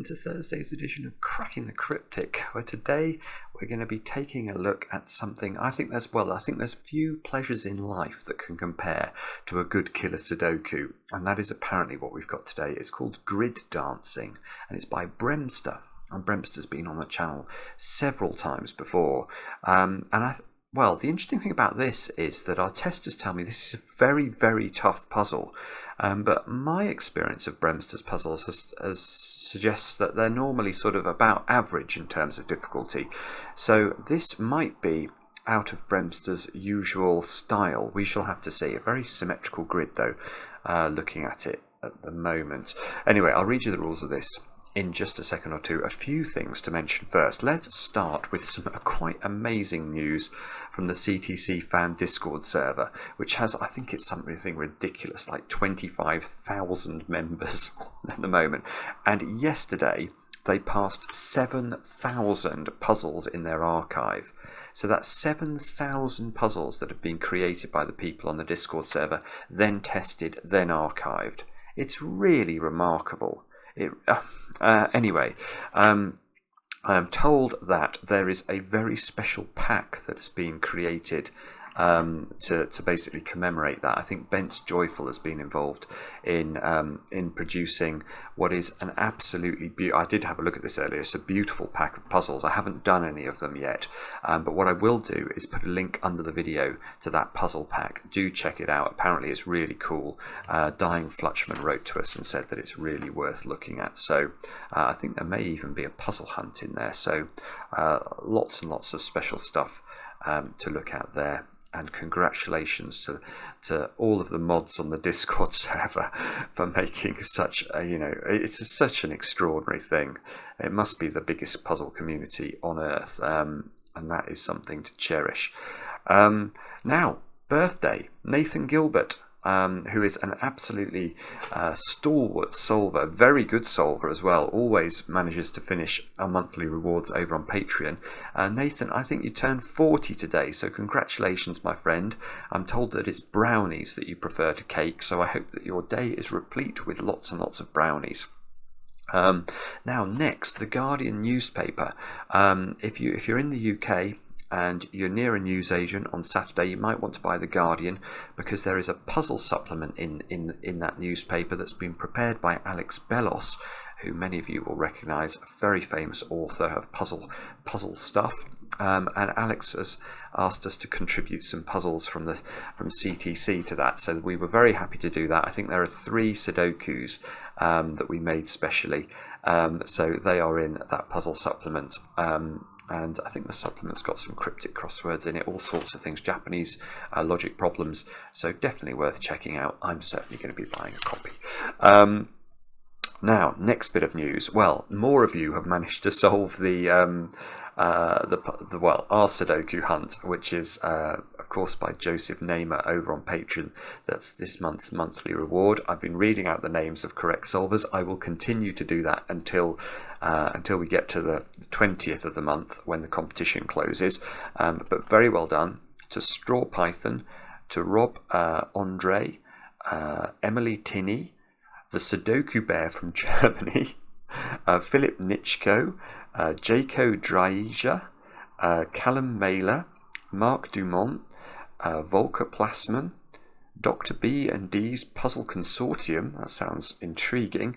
welcome to Thursday's edition of Cracking the Cryptic, where today we're going to be taking a look at something I think there's few pleasures in life that can compare to a good killer Sudoku, and that is apparently what we've got today. It's called grid dancing, and it's by BremSter, and BremSter's been on the channel several times before, well, the interesting thing about this is that our testers tell me this is a very, very tough puzzle. But my experience of BremSter's puzzles suggests that they're normally sort of about average in terms of difficulty. So this might be out of BremSter's usual style. We shall have to see. A very symmetrical grid, though, looking at it at the moment. Anyway, I'll read you the rules of this in just a second or two. A few things to mention first. Let's start with some quite amazing news from the CTC fan Discord server, which has, I think it's something ridiculous, like 25,000 members at the moment. And yesterday they passed 7,000 puzzles in their archive. So that's 7,000 puzzles that have been created by the people on the Discord server, then tested, then archived. It's really remarkable. Anyway, I am told that there is a very special pack that's been created to basically commemorate that. I think Bent's Joyful has been involved in producing what is an absolutely beautiful. I did have a look at this earlier. It's a beautiful pack of puzzles. I haven't done any of them yet, but what I will do is put a link under the video to that puzzle pack. Do check it out. Apparently it's really cool. Dying Flutchman wrote to us and said that it's really worth looking at. So I think there may even be a puzzle hunt in there. So lots and lots of special stuff to look at there. And congratulations to all of the mods on the Discord server for making such a, it's such an extraordinary thing. It must be the biggest puzzle community on earth, and that is something to cherish. Now, birthday, Nathan Gilbert, who is an absolutely stalwart solver, very good solver as well, always manages to finish our monthly rewards over on Patreon. Nathan, I think you turned 40 today, so congratulations, my friend. I'm told that it's brownies that you prefer to cake, so I hope that your day is replete with lots and lots of brownies. Now, next, the Guardian newspaper. If you're in the UK and you're near a newsagent on Saturday, you might want to buy The Guardian, because there is a puzzle supplement in that newspaper that's been prepared by Alex Bellos, who many of you will recognise, a very famous author of puzzle stuff. And Alex has asked us to contribute some puzzles from CTC to that, so we were very happy to do that. I think there are 3 Sudokus that we made specially, so they are in that puzzle supplement. And I think the supplement's got some cryptic crosswords in it, all sorts of things, Japanese logic problems, so definitely worth checking out. I'm certainly going to be buying a copy. Now, next bit of news. Well, more of you have managed to solve our Sudoku Hunt, which is, of course, by Joseph Nehme over on Patron. That's this month's monthly reward. I've been reading out the names of correct solvers. I will continue to do that until we get to the 20th of the month when the competition closes. But very well done to Straw Python, to Rob Andre, Emily Tinney, the Sudoku Bear from Germany, Philip Nitschko, Jaco Dreija, Callum Mailer, Mark Dumont, Volker Plasman, Dr. B and D's Puzzle Consortium, that sounds intriguing,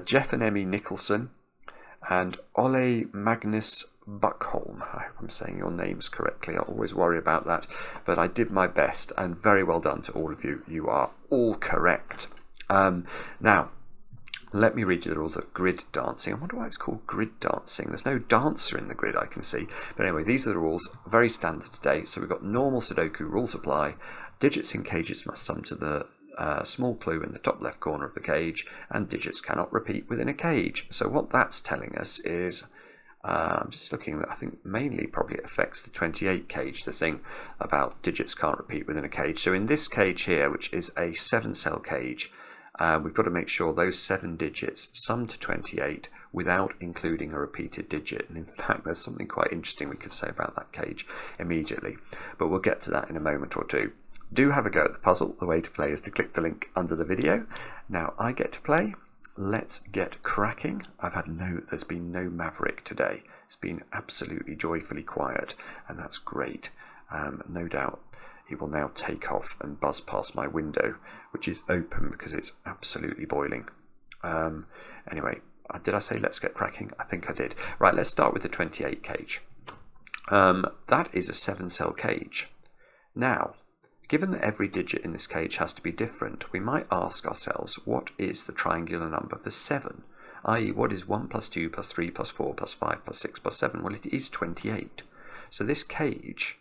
Jeff and Emmy Nicholson, and Ole Magnus Buckholm. I hope I'm saying your names correctly. I always worry about that, but I did my best, and very well done to all of you. You are all correct. Now, let me read you the rules of grid dancing. I wonder why it's called grid dancing. There's no dancer in the grid, I can see. But anyway, these are the rules, very standard today. So we've got normal Sudoku rules apply. Digits in cages must sum to the small clue in the top left corner of the cage, and digits cannot repeat within a cage. So what that's telling us is, I'm just looking, I think mainly probably it affects the 28 cage, the thing about digits can't repeat within a cage. So in this cage here, which is a 7-cell cage, we've got to make sure those 7 digits sum to 28 without including a repeated digit. And in fact, there's something quite interesting we could say about that cage immediately, but we'll get to that in a moment or two. Do have a go at the puzzle. The way to play is to click the link under the video. Now I get to play. let's get cracking. There's been no Maverick today. It's been absolutely joyfully quiet, and that's great. No doubt he will now take off and buzz past my window, which is open because it's absolutely boiling. Anyway, did I say let's get cracking? I think I did. Right, let's start with the 28 cage. That is a 7-cell cage. Now, given that every digit in this cage has to be different, we might ask ourselves, what is the triangular number for 7? I.e., what is 1 plus 2 plus 3 plus 4 plus 5 plus 6 plus 7? Well, it is 28. So this cage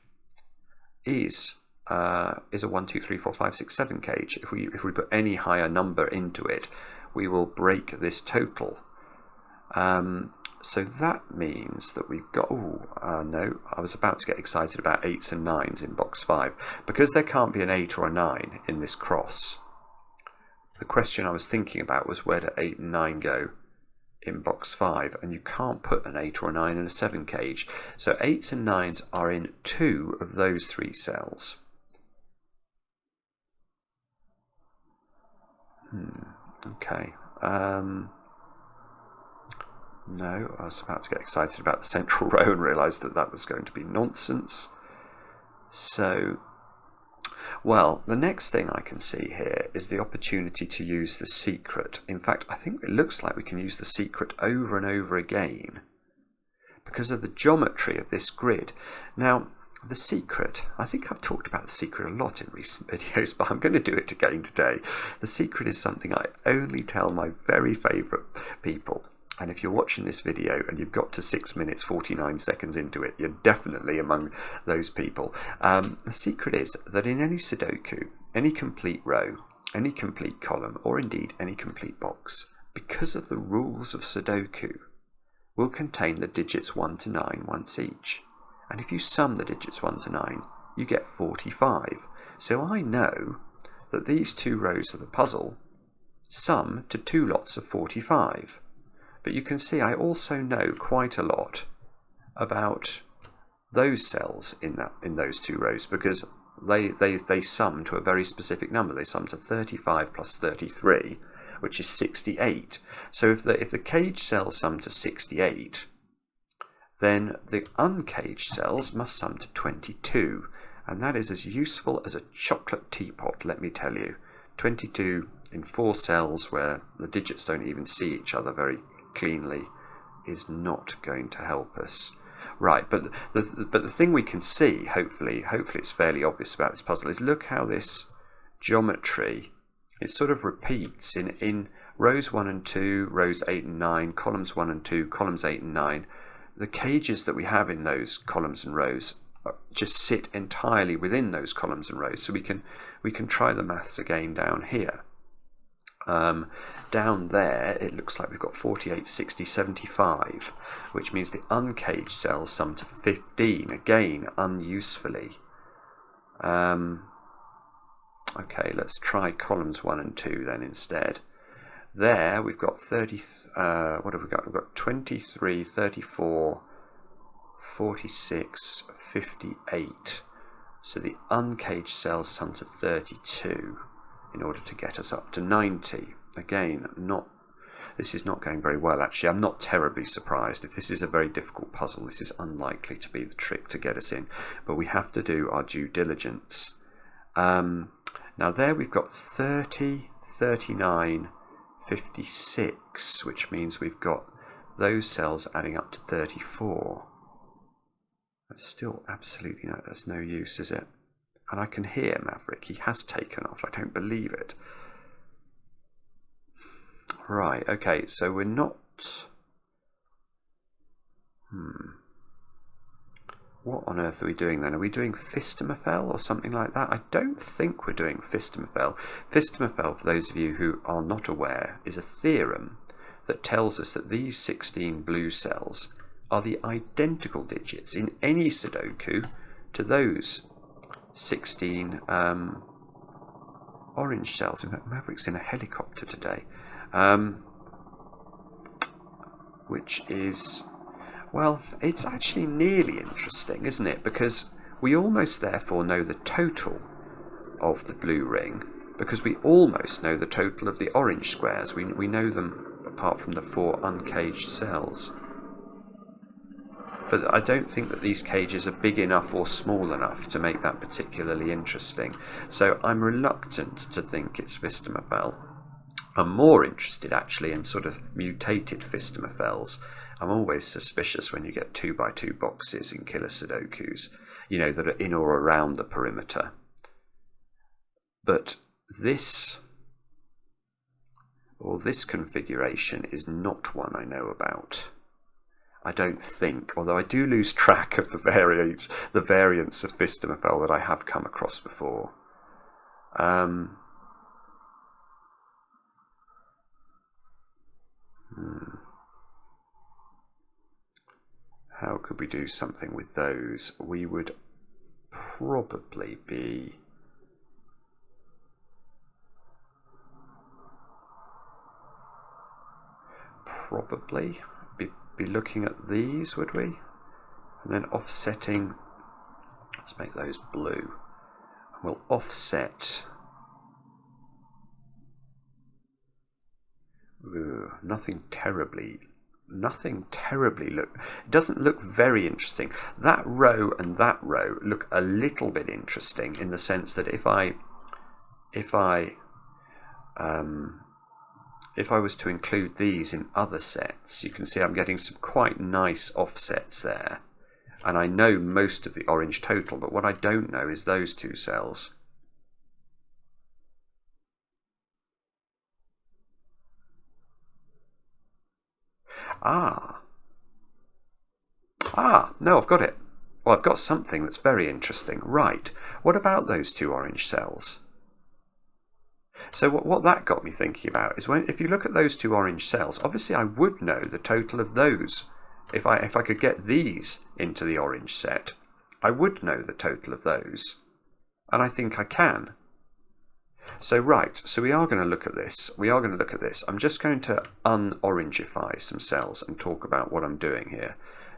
is a 1, 2, 3, 4, 5, 6, 7 cage. If we put any higher number into it, we will break this total. So that means that we've got, no, I was about to get excited about 8s and 9s in box 5. Because there can't be an 8 or a 9 in this cross, the question I was thinking about was where do 8 and 9 go in box 5? And you can't put an 8 or a 9 in a 7 cage. So 8s and 9s are in 2 of those 3 cells. Okay. No, I was about to get excited about the central row and realised that that was going to be nonsense. So, well, the next thing I can see here is the opportunity to use the secret. In fact, I think it looks like we can use the secret over and over again because of the geometry of this grid. Now, the secret, I think I've talked about the secret a lot in recent videos, but I'm going to do it again today. The secret is something I only tell my very favourite people. And if you're watching this video and you've got to 6 minutes 49 seconds into it, you're definitely among those people. The secret is that in any Sudoku, any complete row, any complete column, or indeed any complete box, because of the rules of Sudoku, will contain the digits 1 to 9 once each. And if you sum the digits 1 to 9, you get 45. So I know that these 2 rows of the puzzle sum to 2 lots of 45. But you can see I also know quite a lot about those cells in those 2 rows because they sum to a very specific number. They sum to 35 plus 33, which is 68. So if the cage cells sum to 68, then the uncaged cells must sum to 22. And that is as useful as a chocolate teapot, let me tell you. 22 in 4 cells where the digits don't even see each other very cleanly is not going to help us. Right, but the thing we can see, hopefully it's fairly obvious about this puzzle, is look how this geometry, it sort of repeats in rows 1 and 2, rows 8 and 9, columns 1 and 2, columns 8 and 9. The cages that we have in those columns and rows just sit entirely within those columns and rows. So we can try the maths again down here. Down there it looks like we've got 48, 60, 75, which means the uncaged cells sum to 15, again unusefully. Okay, let's try columns 1 and 2 then instead. There we've got 30, what have we got? We've got 23, 34, 46, 58. So the uncaged cells sum to 32 in order to get us up to 90. Again, this is not going very well actually. I'm not terribly surprised. If this is a very difficult puzzle, this is unlikely to be the trick to get us in. But we have to do our due diligence. Now there we've got 30, 39, 56, which means we've got those cells adding up to 34. That's still absolutely that's no use, is it? And I can hear Maverick. He has taken off. I don't believe it. Right, okay, so we're not... What on earth are we doing then? Are we doing Fistomaphele or something like that? I don't think we're doing Fistomaphele. Fistomaphele, for those of you who are not aware, is a theorem that tells us that these 16 blue cells are the identical digits in any Sudoku to those 16 orange cells. In fact, Maverick's in a helicopter today, which is, well, it's actually nearly interesting, isn't it? Because we almost therefore know the total of the blue ring, because we almost know the total of the orange squares. We know them apart from the 4 uncaged cells. But I don't think that these cages are big enough or small enough to make that particularly interesting. So I'm reluctant to think it's Fistomaphele. I'm more interested actually in sort of mutated Fistomapheles. I'm always suspicious when you get 2x2 boxes in killer Sudokus, you know, that are in or around the perimeter. But this configuration is not one I know about. I don't think, although I do lose track of the variants of Fistomaphele that I have come across before. How could we do something with those? We would probably be looking at these, would we? And then offsetting, let's make those blue. And we'll offset, nothing terribly look, it doesn't look very interesting. That row and that row look a little bit interesting in the sense that if I was to include these in other sets, you can see I'm getting some quite nice offsets there. And I know most of the orange total, but what I don't know is those 2 cells. No, I've got it. Well, I've got something that's very interesting. Right, what about those 2 orange cells? So what that got me thinking about is if you look at those 2 orange cells, obviously I would know the total of those. If I could get these into the orange set, I would know the total of those. And I think I can. So right, so we are going to look at this. I'm just going to un-orangify some cells and talk about what I'm doing here.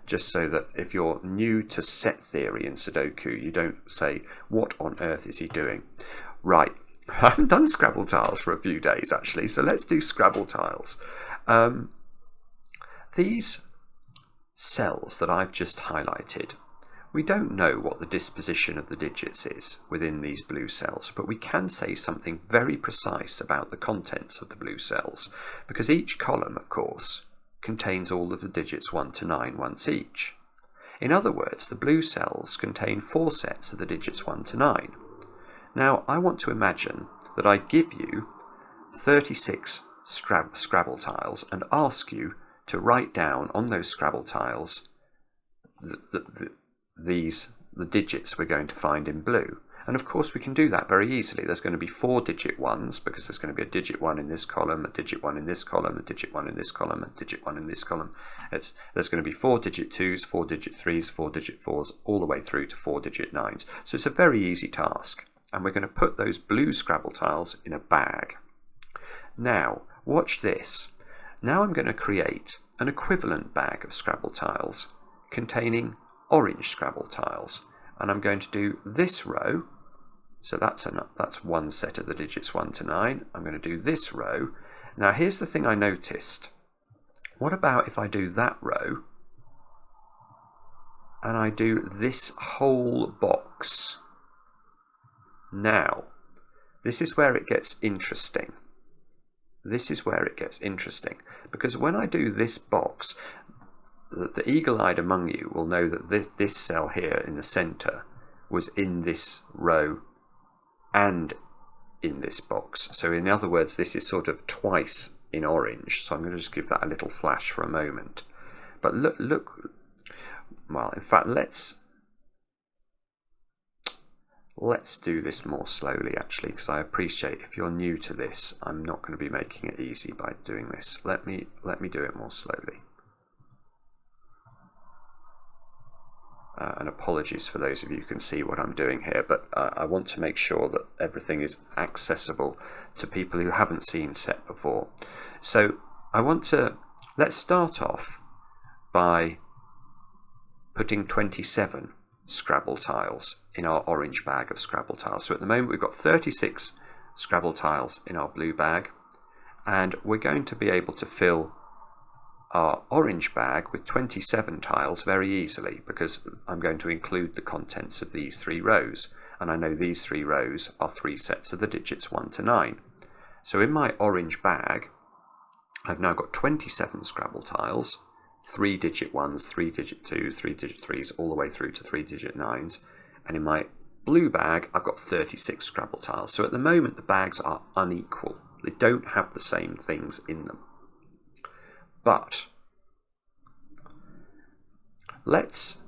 Just so that if you're new to set theory in Sudoku, you don't say, what on earth is he doing? Right. I haven't done Scrabble tiles for a few days actually, so let's do Scrabble tiles. These cells that I've just highlighted, we don't know what the disposition of the digits is within these blue cells, but we can say something very precise about the contents of the blue cells, because each column, of course, contains all of the digits 1 to 9 once each. In other words, the blue cells contain 4 sets of the digits 1 to 9. Now, I want to imagine that I give you 36 Scrabble tiles and ask you to write down on those Scrabble tiles the digits we're going to find in blue. And of course we can do that very easily. There's going to be 4 digit ones, because there's going to be a digit 1 in this column, a digit 1 in this column, a digit 1 in this column, a digit 1 in this column. There's going to be 4 digit 2s, 4 digit 3s, 4 digit 4s, all the way through to 4 digit 9s. So it's a very easy task. And we're going to put those blue Scrabble tiles in a bag. Now, watch this. Now I'm going to create an equivalent bag of Scrabble tiles containing orange Scrabble tiles. And I'm going to do this row. So that's one set of the digits 1 to 9. I'm going to do this row. Now here's the thing I noticed. What about if I do that row and I do this whole box? Now, this is where it gets interesting. Because when I do this box, the eagle-eyed among you will know that this cell here in the center was in this row and in this box. So in other words, this is sort of twice in orange. So I'm going to just give that a little flash for a moment. But look, well, in fact, let's do this more slowly actually, because I appreciate if you're new to this, I'm not going to be making it easy by doing this. Let me do it more slowly. And apologies for those of you who can see what I'm doing here, but I want to make sure that everything is accessible to people who haven't seen set before. So let's start off by putting 27 Scrabble tiles in our orange bag of Scrabble tiles. So at the moment we've got 36 Scrabble tiles in our blue bag, and we're going to be able to fill our orange bag with 27 tiles very easily, because I'm going to include the contents of these 3 rows, and I know these 3 rows are 3 sets of the digits 1 to 9. So in my orange bag, I've now got 27 Scrabble tiles, 3-digit 1s, 3-digit 2s, 3-digit 3s, all the way through to 3-digit 9s, and in my blue bag I've got 36 Scrabble tiles. So at the moment the bags are unequal, they don't have the same things in them. But let's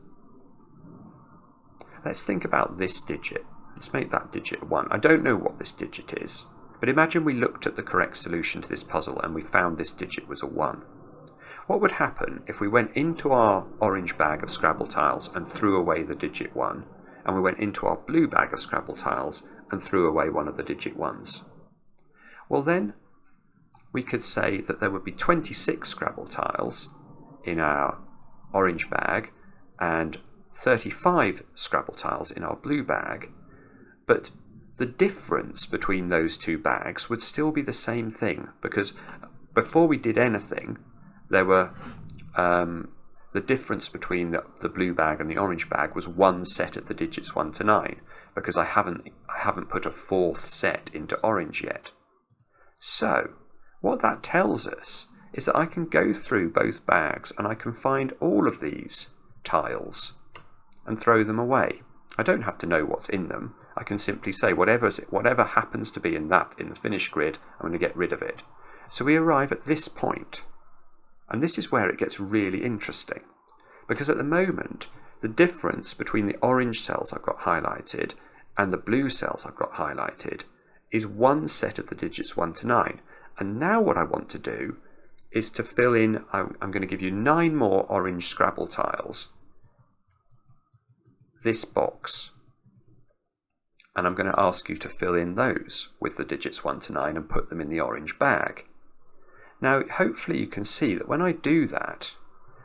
think about this digit. Let's make that digit a 1. I don't know what this digit is, but imagine we looked at the correct solution to this puzzle and we found this digit was a 1. What would happen if we went into our orange bag of Scrabble tiles and threw away the digit 1, and we went into our blue bag of Scrabble tiles and threw away one of the digit 1s? Well, then we could say that there would be 26 Scrabble tiles in our orange bag and 35 Scrabble tiles in our blue bag, but the difference between those 2 bags would still be the same thing, because before we did anything, there were the difference between the blue bag and the orange bag was 1 set of the digits 1 to 9, because I haven't put a 4th set into orange yet. So what that tells us is that I can go through both bags and I can find all of these tiles and throw them away. I don't have to know what's in them. I can simply say whatever happens to be in the finished grid, I'm going to get rid of it. So we arrive at this point, and this is where it gets really interesting, because at the moment the difference between the orange cells I've got highlighted and the blue cells I've got highlighted is 1 set of the digits 1 to 9. And now what I want to do is to fill in, I'm going to give you 9 more orange Scrabble tiles, this box, and I'm going to ask you to fill in those with the digits 1 to 9 and put them in the orange bag. Now hopefully you can see that when I do that,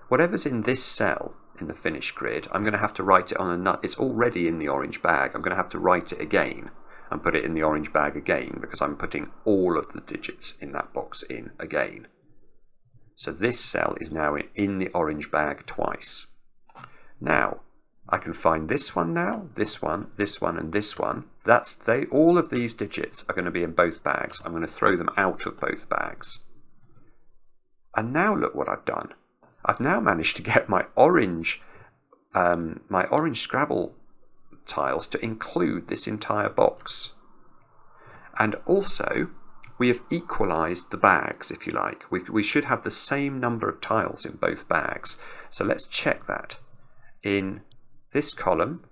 whatever's in this cell in the finished grid, I'm going to have to write it on it's already in the orange bag, I'm going to have to write it again and put it in the orange bag again, because I'm putting all of the digits in that box in again. So this cell is now in the orange bag twice. Now I can find this one now, this one, this one, and this one. All of these digits are going to be in both bags. I'm going to throw them out of both bags. And now look what I've done. I've now managed to get my orange Scrabble tiles to include this entire box. And also we have equalized the bags, if you like. We should have the same number of tiles in both bags. So let's check that. In this column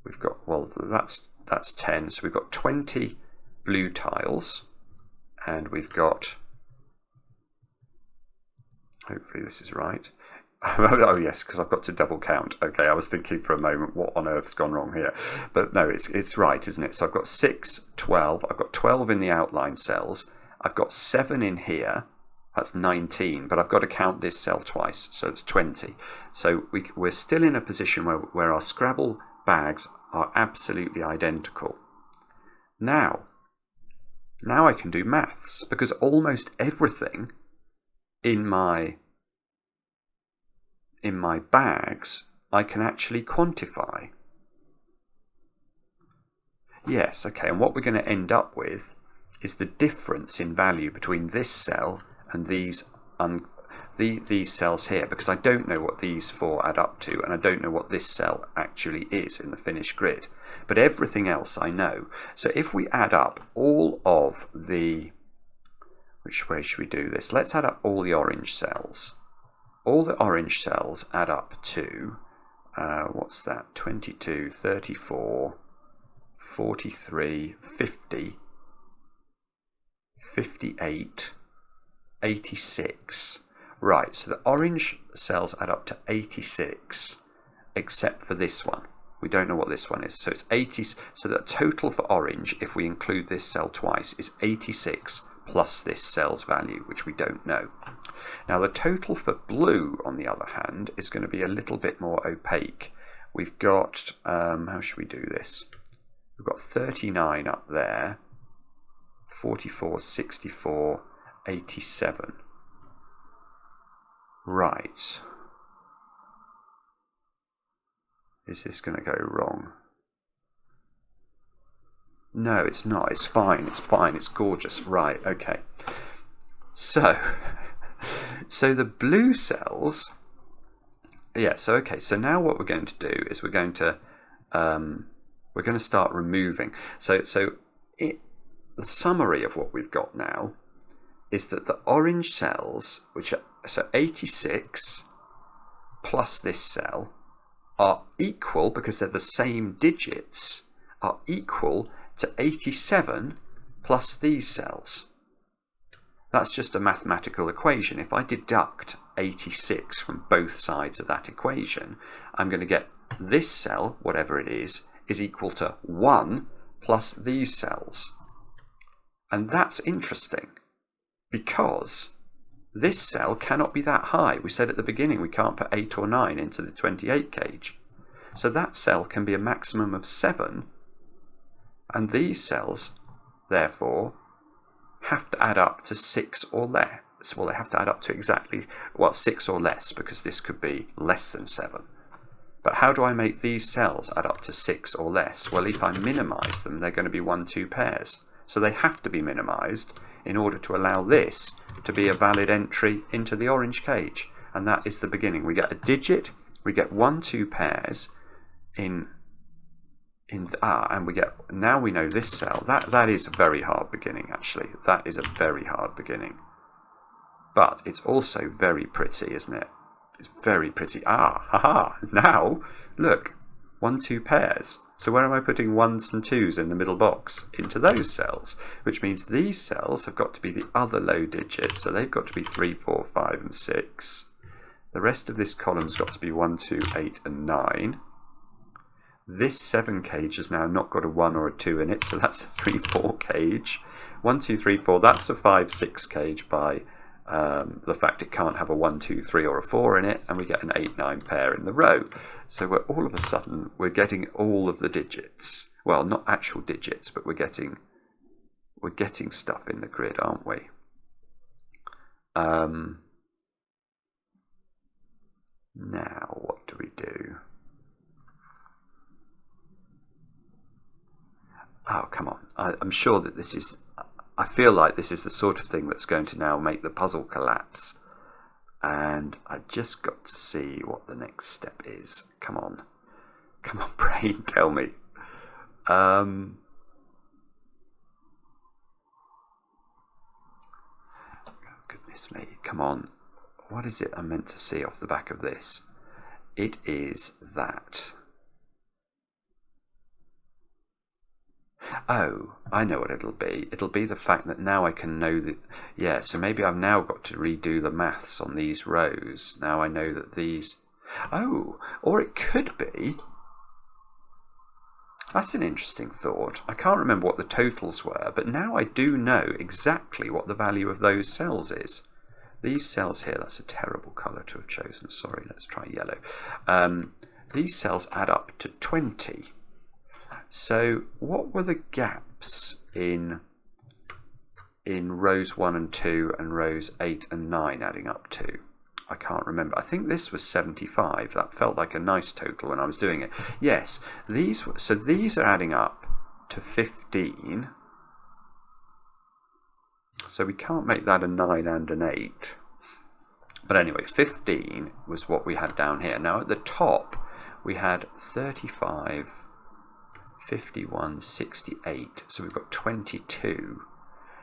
we've got, well, that's 10, so we've got 20 blue tiles, and we've got, hopefully this is right. Oh yes, because I've got to double count. Okay, I was thinking for a moment what on earth's gone wrong here, but no, it's right, isn't it? So I've got 6, 12, I've got 12 in the outline cells, I've got 7 in here, that's 19, but I've got to count this cell twice, so it's 20. So we're still in a position where our Scrabble bags are absolutely identical. Now I can do maths, because almost everything in my bags I can actually quantify. Yes, okay, and what we're going to end up with is the difference in value between this cell and these cells here, because I don't know what these 4 add up to, and I don't know what this cell actually is in the finished grid, but everything else I know. So if we add up all of the, which way should we do this? Let's add up all the orange cells. All the orange cells add up to, what's that, 22, 34, 43, 50, 58, 86. Right, so the orange cells add up to 86, except for this one. We don't know what this one is. So it's 80. So the total for orange, if we include this cell twice, is 86 plus this cell's value, which we don't know. Now the total for blue, on the other hand, is going to be a little bit more opaque. We've got, how should we do this? We've got 39 up there. 44, 64, 87. Right. Is this going to go wrong? No, it's not. It's fine. It's fine. It's gorgeous. Right. Okay. So the blue cells. Yeah. So okay. So now what we're going to do is we're going to start removing. The summary of what we've got now is that the orange cells, which are 86 plus this cell, are equal, because they're the same digits, are equal to 87 plus these cells. That's just a mathematical equation. If I deduct 86 from both sides of that equation, I'm going to get this cell, whatever it is equal to 1 plus these cells. And that's interesting, because this cell cannot be that high. We said at the beginning we can't put 8 or 9 into the 28 cage. So that cell can be a maximum of 7. And these cells, therefore, have to add up to 6 or less. Well, they have to add up to exactly, 6 or less, because this could be less than 7. But how do I make these cells add up to 6 or less? Well, if I minimise them, they're going to be 1-2 pairs. So they have to be minimised in order to allow this to be a valid entry into the orange cage. And that is the beginning. We get a digit, we get 1-2 pairs and we get, now we know this cell. That is a very hard beginning, actually. That is a very hard beginning. But it's also very pretty, isn't it? It's very pretty. Now, look, 1-2 pairs. So where am I putting 1s and 2s in the middle box? Into those cells, which means these cells have got to be the other low digits. So they've got to be 3, 4, 5, and 6. The rest of this column's got to be 1, 2, 8, and 9. This 7 cage has now not got a 1 or a 2 in it, so that's a 3, 4 cage. 1, 2, 3, 4, that's a 5, 6 cage by the fact it can't have a 1, 2, 3 or a 4 in it, and we get an 8, 9 pair in the row. So we're all of a sudden we're getting all of the digits. Well, not actual digits, but we're getting stuff in the grid, aren't we? Now what do we do? Oh, come on. I'm sure that this is, I feel like this is the sort of thing that's going to now make the puzzle collapse. And I just got to see what the next step is. Come on. Come on, brain, tell me. Goodness me, come on. What is it I'm meant to see off the back of this? It is that. Oh, I know what it'll be. It'll be the fact that now I can know that, yeah, so maybe I've now got to redo the maths on these rows. Now I know that these, oh, or it could be, that's an interesting thought. I can't remember what the totals were, but now I do know exactly what the value of those cells is. These cells here, that's a terrible colour to have chosen, sorry, let's try yellow. These cells add up to 20. So what were the gaps in rows 1 and 2 and rows 8 and 9 adding up to? I can't remember. I think this was 75. That felt like a nice total when I was doing it. Yes, these are adding up to 15. So we can't make that a 9 and an 8. But anyway, 15 was what we had down here. Now at the top we had 35, 51, 68. So we've got 22.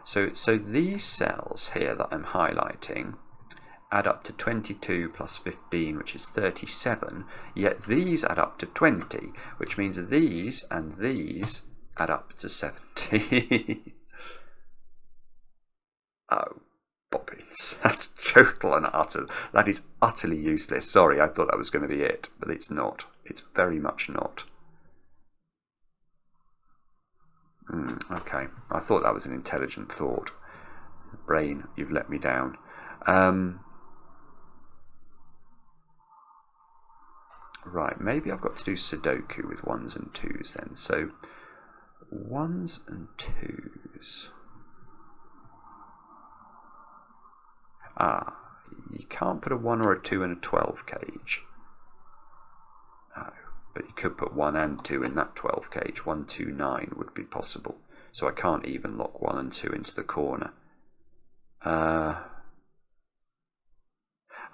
So these cells here that I'm highlighting add up to 22 plus 15, which is 37. Yet these add up to 20, which means these and these add up to 70. Oh, bobbins. That's total and utter. That is utterly useless. Sorry, I thought that was going to be it, but it's not. It's very much not. Okay, I thought that was an intelligent thought. Brain, you've let me down. Right, maybe I've got to do Sudoku with 1s and 2s then. So 1s and 2s. You can't put a 1 or a 2 in a 12 cage. No, but you could put 1 and 2 in that 12 cage. 1, 2, 9 would be possible. So I can't even lock 1 and 2 into the corner.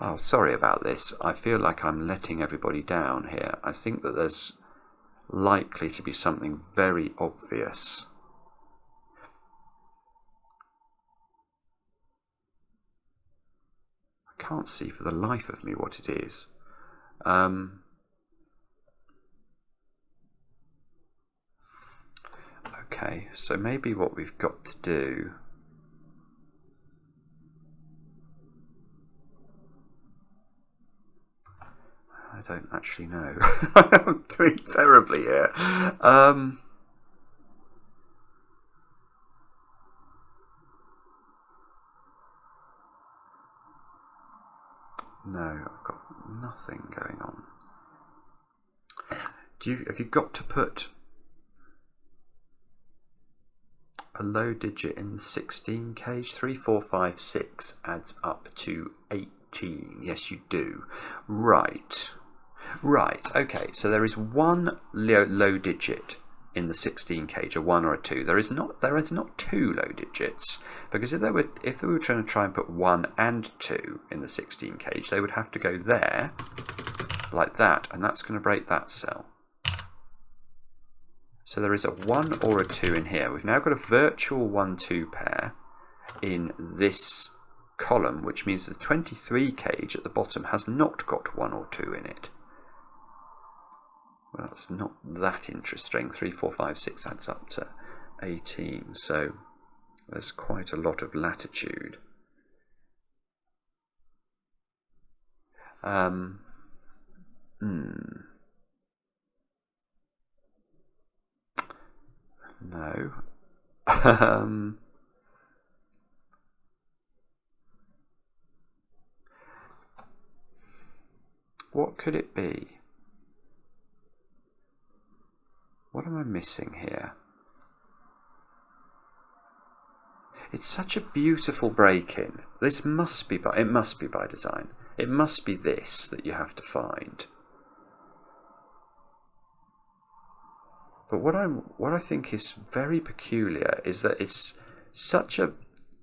Oh, sorry about this. I feel like I'm letting everybody down here. I think that there's likely to be something very obvious. I can't see for the life of me what it is. Okay, so maybe what we've got to do... I don't actually know. I'm doing terribly here. No, I've got nothing going on. Have you got to put a low digit in the 16 cage? 3, 4, 5, 6 adds up to 18. Yes, you do. Right. Right, okay, so there is one low digit in the 16 cage, a 1 or a 2. There is not 2 low digits, because if they were trying to try and put 1 and 2 in the 16 cage, they would have to go there, like that, and that's going to break that cell. So there is a 1 or a 2 in here. We've now got a virtual 1-2 pair in this column, which means the 23 cage at the bottom has not got 1 or 2 in it. Well, it's not that interesting. 3, 4, 5, 6 adds up to 18, so there's quite a lot of latitude. No. What could it be? What am I missing here? It's such a beautiful break-in. This must be by, it must be by design. It must be this that you have to find. But what I think is very peculiar is that it's such a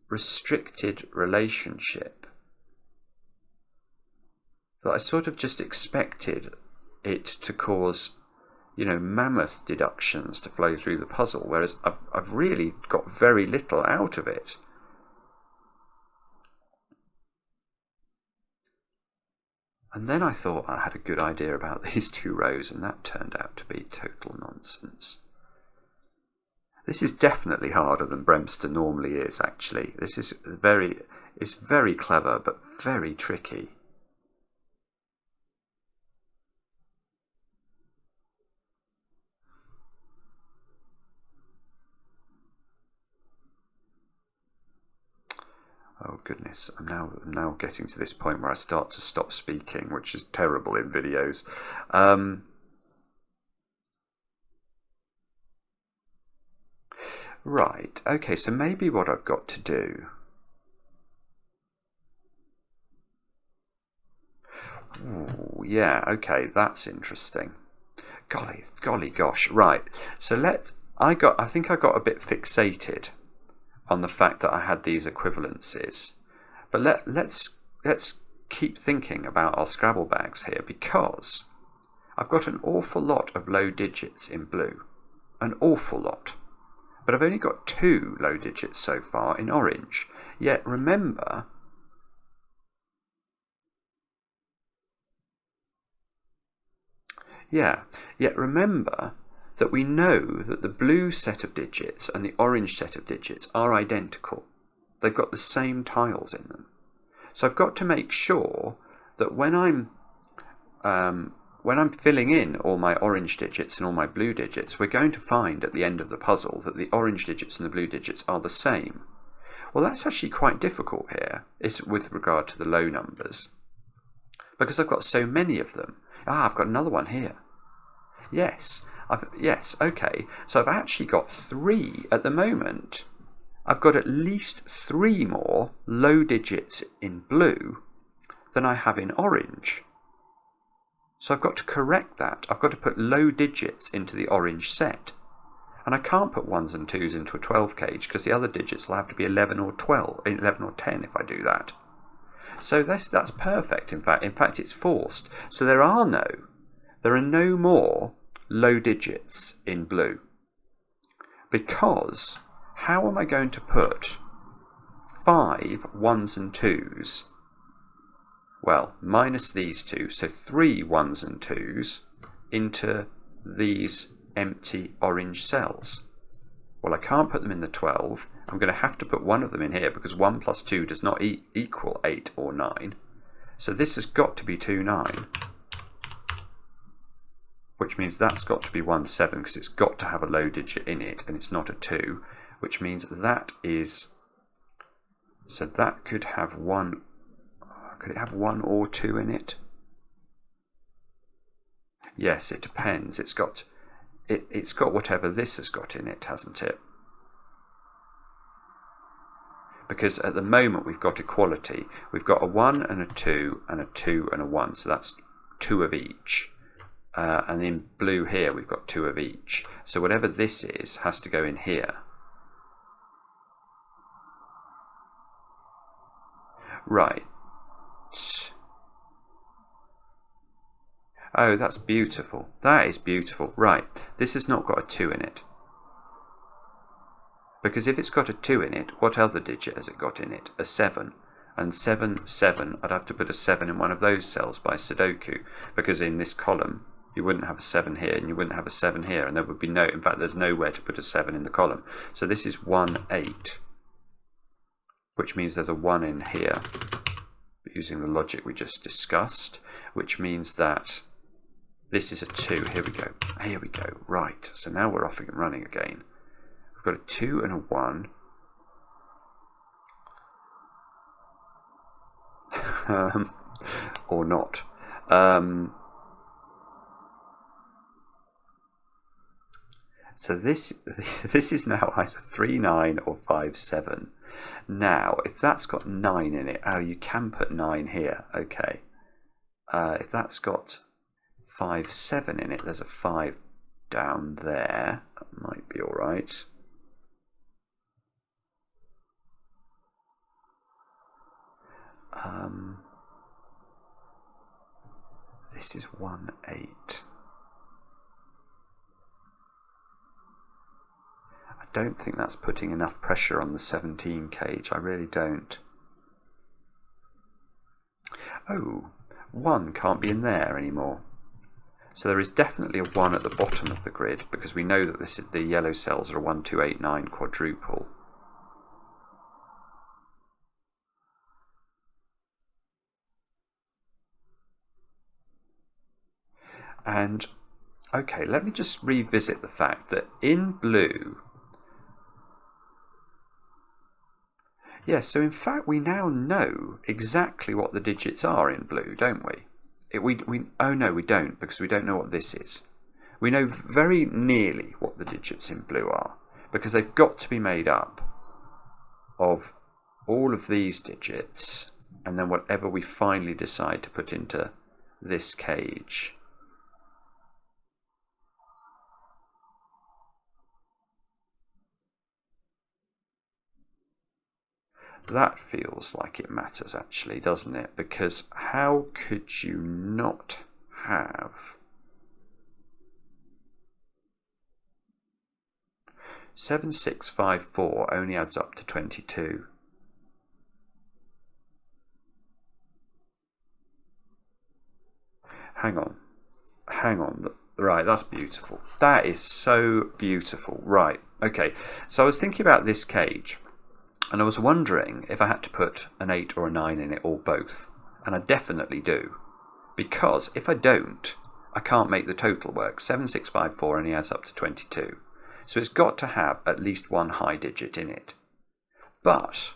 restricted relationship that I sort of just expected it to cause, you know, mammoth deductions to flow through the puzzle, whereas I've really got very little out of it. And then I thought I had a good idea about these 2 rows, and that turned out to be total nonsense. This is definitely harder than BremSter normally is, actually. This is it's very clever, but very tricky. Oh goodness, I'm now getting to this point where I start to stop speaking, which is terrible in videos. Right, okay, so maybe what I've got to do... Ooh, yeah, okay, that's interesting. Golly gosh, right. So I think I got a bit fixated on the fact that I had these equivalencies. But let's keep thinking about our Scrabble bags here, because I've got an awful lot of low digits in blue. An awful lot. But I've only got 2 low digits so far in orange. Yet remember... Yet remember that we know that the blue set of digits and the orange set of digits are identical. They've got the same tiles in them. So I've got to make sure that when I'm filling in all my orange digits and all my blue digits, we're going to find at the end of the puzzle that the orange digits and the blue digits are the same. Well, that's actually quite difficult here, with regard to the low numbers, because I've got so many of them. I've got another one here. Yes, okay. So I've actually got 3 at the moment. I've got at least 3 more low digits in blue than I have in orange. So I've got to correct that. I've got to put low digits into the orange set. And I can't put 1s and 2s into a 12 cage because the other digits will have to be 11 or 10 if I do that. So that's perfect. In fact, it's forced. So there are no more low digits in blue. Because how am I going to put 5 1s and 2s? Well, minus these 2, so 3 1s and 2s into these empty orange cells. Well, I can't put them in the 12. I'm going to have to put one of them in here because 1 plus 2 does not equal 8 or 9. So this has got to be 2 9. Which means that's got to be 1 7 because it's got to have a low digit in it and it's not a 2. Which means that is... So that could have 1... Could it have 1 or 2 in it? Yes, it depends. It's got whatever this has got in it, hasn't it? Because at the moment we've got equality. We've got a 1 and a 2 and a 2 and a 1. So that's 2 of each. And in blue here we've got 2 of each. So whatever this is has to go in here. Right. Oh, that's beautiful. That is beautiful. Right, this has not got a 2 in it. Because if it's got a 2 in it, what other digit has it got in it? A 7. And 7, 7, I'd have to put a 7 in one of those cells by Sudoku. Because in this column, you wouldn't have a 7 here, and you wouldn't have a 7 here, and there would be no, in fact, there's nowhere to put a 7 in the column. So this is 1, 8, which means there's a 1 in here, using the logic we just discussed, which means that this is a 2. Here we go. Here we go. Right. So now we're off and running again. We've got a 2 and a 1. Or not. So this is now either 3 9 or 5 7. Now, if that's got 9 in it, oh, you can put 9 here. Okay. If that's got 5 7 in it, there's a 5 down there. That might be all right. This is 1 8. I don't think that's putting enough pressure on the 17 cage. I really don't. Oh, 1 can't be in there anymore. So there is definitely a 1 at the bottom of the grid because we know that the yellow cells are a 1 2 8 9 quadruple. And okay, let me just revisit the fact that in blue, yes, so in fact we now know exactly what the digits are in blue, don't we? Oh no, we don't, because we don't know what this is. We know very nearly what the digits in blue are, because they've got to be made up of all of these digits, and then whatever we finally decide to put into this cage. That feels like it matters actually, doesn't it? Because how could you not have 7654 only adds up to 22. Hang on. Right, that's beautiful. That is so beautiful. Right, okay. So I was thinking about this cage. And I was wondering if I had to put an 8 or a 9 in it, or both. And I definitely do. Because if I don't, I can't make the total work. 7654 only adds up to 22. So it's got to have at least one high digit in it. But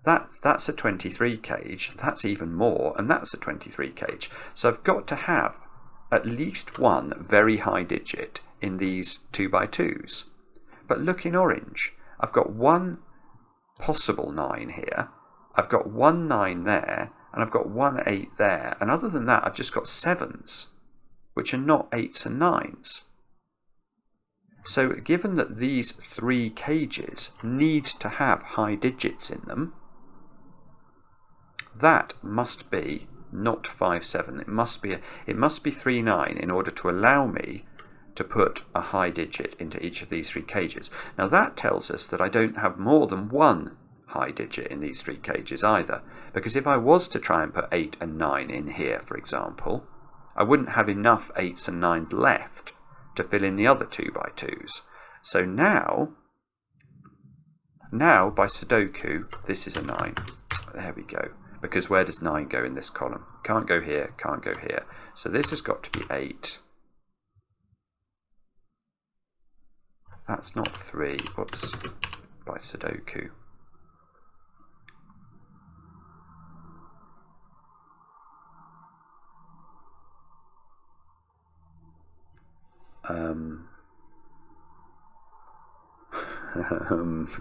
that's a 23 cage. That's even more. And that's a 23 cage. So I've got to have at least one very high digit in these 2x2s. But look in orange. I've got one possible 9 here. I've got 1 9 there, and I've got 1 8 there. And other than that, I've just got 7s, which are not 8s and 9s. So given that these 3 cages need to have high digits in them, that must be not 5 7. It must be 3 9 in order to allow me to put a high digit into each of these 3 cages. Now that tells us that I don't have more than 1 high digit in these 3 cages either, because if I was to try and put 8 and 9 in here, for example, I wouldn't have enough 8s and 9s left to fill in the other 2x2s. So now by Sudoku, this is a 9. There we go. Because where does 9 go in this column? Can't go here, can't go here. So this has got to be 8. That's not 3. Whoops. By Sudoku.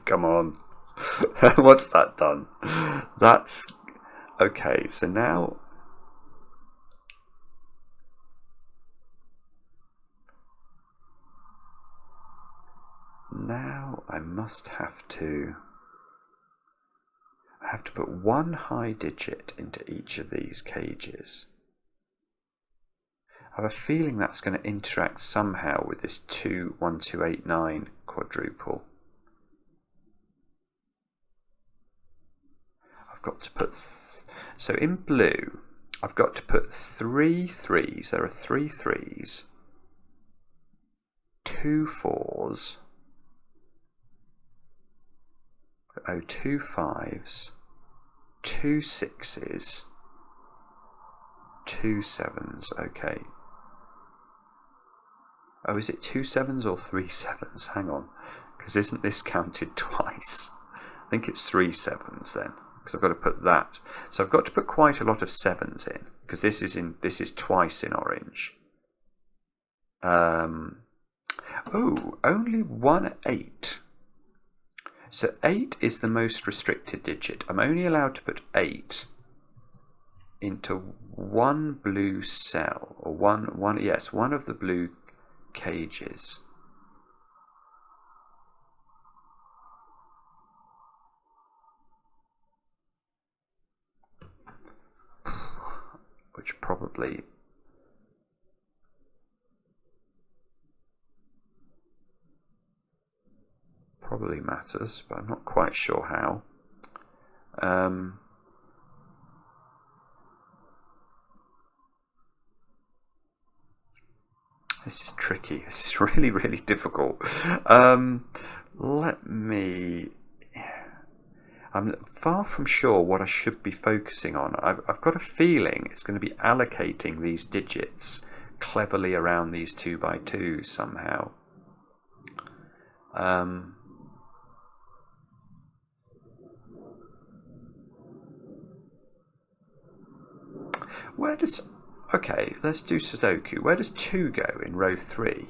Come on. What's that done? That's okay. So now I must have to put 1 high digit into each of these cages. I have a feeling that's going to interact somehow with this 2 1 2 8 9 quadruple. I've got to put so in blue I've got to put 3 3s. There are 3 3s, 2 4s, 2 5s, 2 6s, 2 7s. Okay. Oh, is it 2 7s or 3 7s? Hang on, because isn't this counted twice? I think it's 3 7s then, because I've got to put that. So I've got to put quite a lot of 7s in, because this is twice in orange. Oh, only 1 8. So 8 is the most restricted digit. I'm only allowed to put 8 into 1 blue cell, or one of the blue cages. Which probably matters, but I'm not quite sure how. This is tricky. This is really, really difficult. I'm far from sure what I should be focusing on. I've got a feeling it's going to be allocating these digits cleverly around these 2x2s somehow. Okay, let's do Sudoku. Where does 2 go in row 3?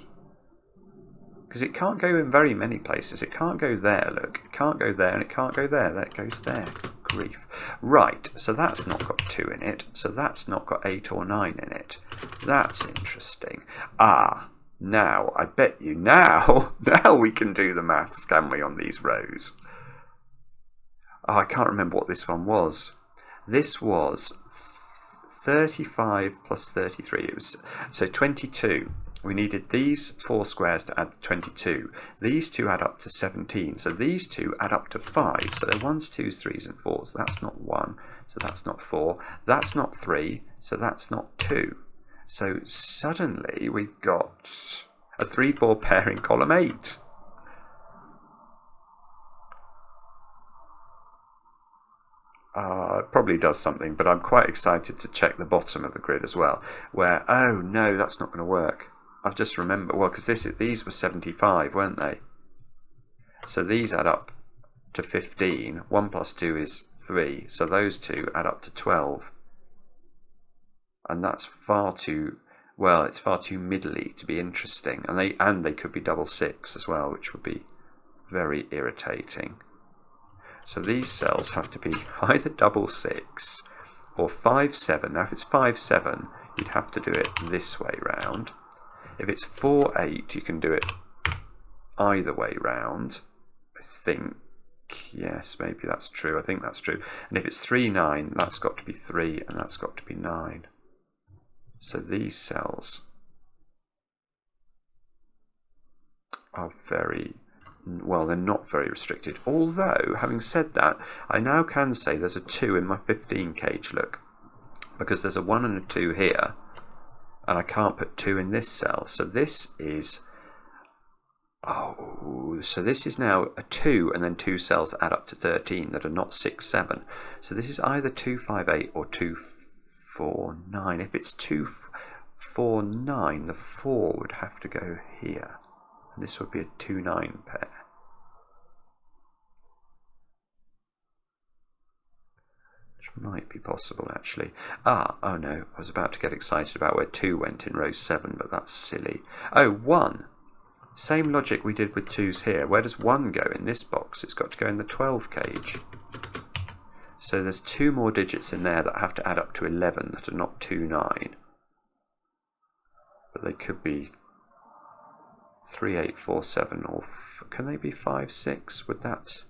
Because it can't go in very many places. It can't go there, look. It can't go there, and it can't go there. That goes there. Good grief. Right, so that's not got 2 in it. So that's not got 8 or 9 in it. That's interesting. Now, I bet you now we can do the maths, can we, on these rows? I can't remember what this one was. This was 35 plus 33. It was so 22. We needed these 4 squares to add to 22. These 2 add up to 17. So these 2 add up to 5. So they're 1s, 2s, 3s, and 4s. That's not 1. So that's not 4. That's not 3. So that's not 2. So suddenly we've got a 3-4 pair in column 8. It probably does something, but I'm quite excited to check the bottom of the grid as well, where, oh no, that's not going to work. I've just remembered, well, because these were 75, weren't they? So these add up to 15. 1 plus 2 is 3, so those 2 add up to 12. And that's far too, well, it's far too middly to be interesting. And they could be double 6 as well, which would be very irritating. So these cells have to be either double 6 or 5, 7. Now if it's 5, 7, you'd have to do it this way round. If it's 4, 8, you can do it either way round. I think, yes, maybe that's true. I think that's true. And if it's 3, 9, that's got to be 3 and that's got to be 9. So these cells are very, well, they're not very restricted. Although, having said that, I now can say there's a 2 in my 15 cage, look. Because there's a 1 and a 2 here. And I can't put 2 in this cell. So this is, oh, so this is now a 2 and then 2 cells add up to 13 that are not 6, 7. So this is either 2, 5, 8 or 2, 4, 9. If it's 2, 4, 9, the 4 would have to go here. And this would be a 2, 9 pair. Which might be possible actually. Oh no, I was about to get excited about where 2 went in row 7, but that's silly. Oh, 1. Same logic we did with 2s here. Where does 1 go in this box? It's got to go in the 12 cage. So there's 2 more digits in there that have to add up to 11 that are not 2, 9. But they could be 3, 8, 4, 7, or can they be 5, 6? Would that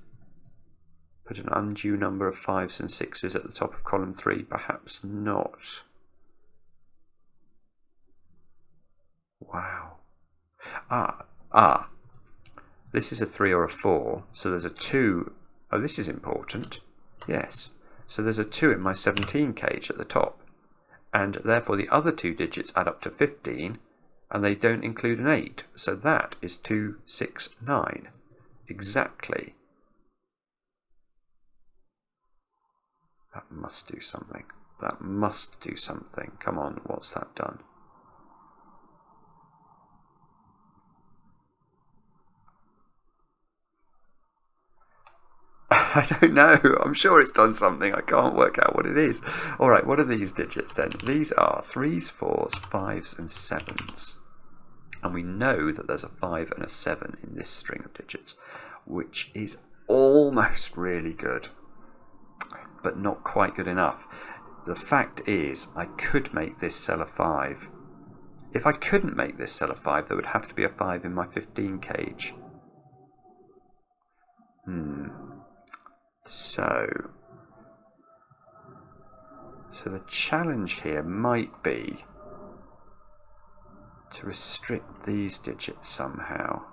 put an undue number of 5s and 6s at the top of column 3? Perhaps not. Wow. This is a 3 or a 4, so there's a 2. Oh, this is important. Yes. So there's a 2 in my 17 cage at the top, and therefore the other 2 digits add up to 15, and they don't include an 8. So that is 2, 6, 9. Exactly. That must do something. That must do something. Come on, what's that done? I don't know. I'm sure it's done something. I can't work out what it is. All right, what are these digits then? These are 3s, 4s, 5s and 7s. And we know that there's a 5 and a 7 in this string of digits, which is almost really good, but not quite good enough. The fact is, I could make this cell a 5. If I couldn't make this cell a 5, there would have to be a 5 in my 15 cage. So the challenge here might be to restrict these digits somehow.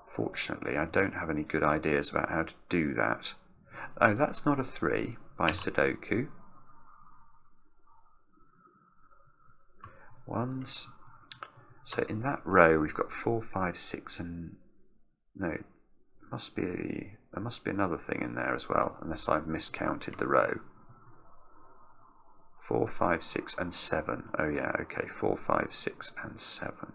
Fortunately, I don't have any good ideas about how to do that. Oh, that's not a 3 by Sudoku. 1s. So in that row we've got 4, 5, 6 and... No, there must be another thing in there as well, unless I've miscounted the row. 4, 5, 6 and 7. Oh yeah, okay, 4, 5, 6 and 7.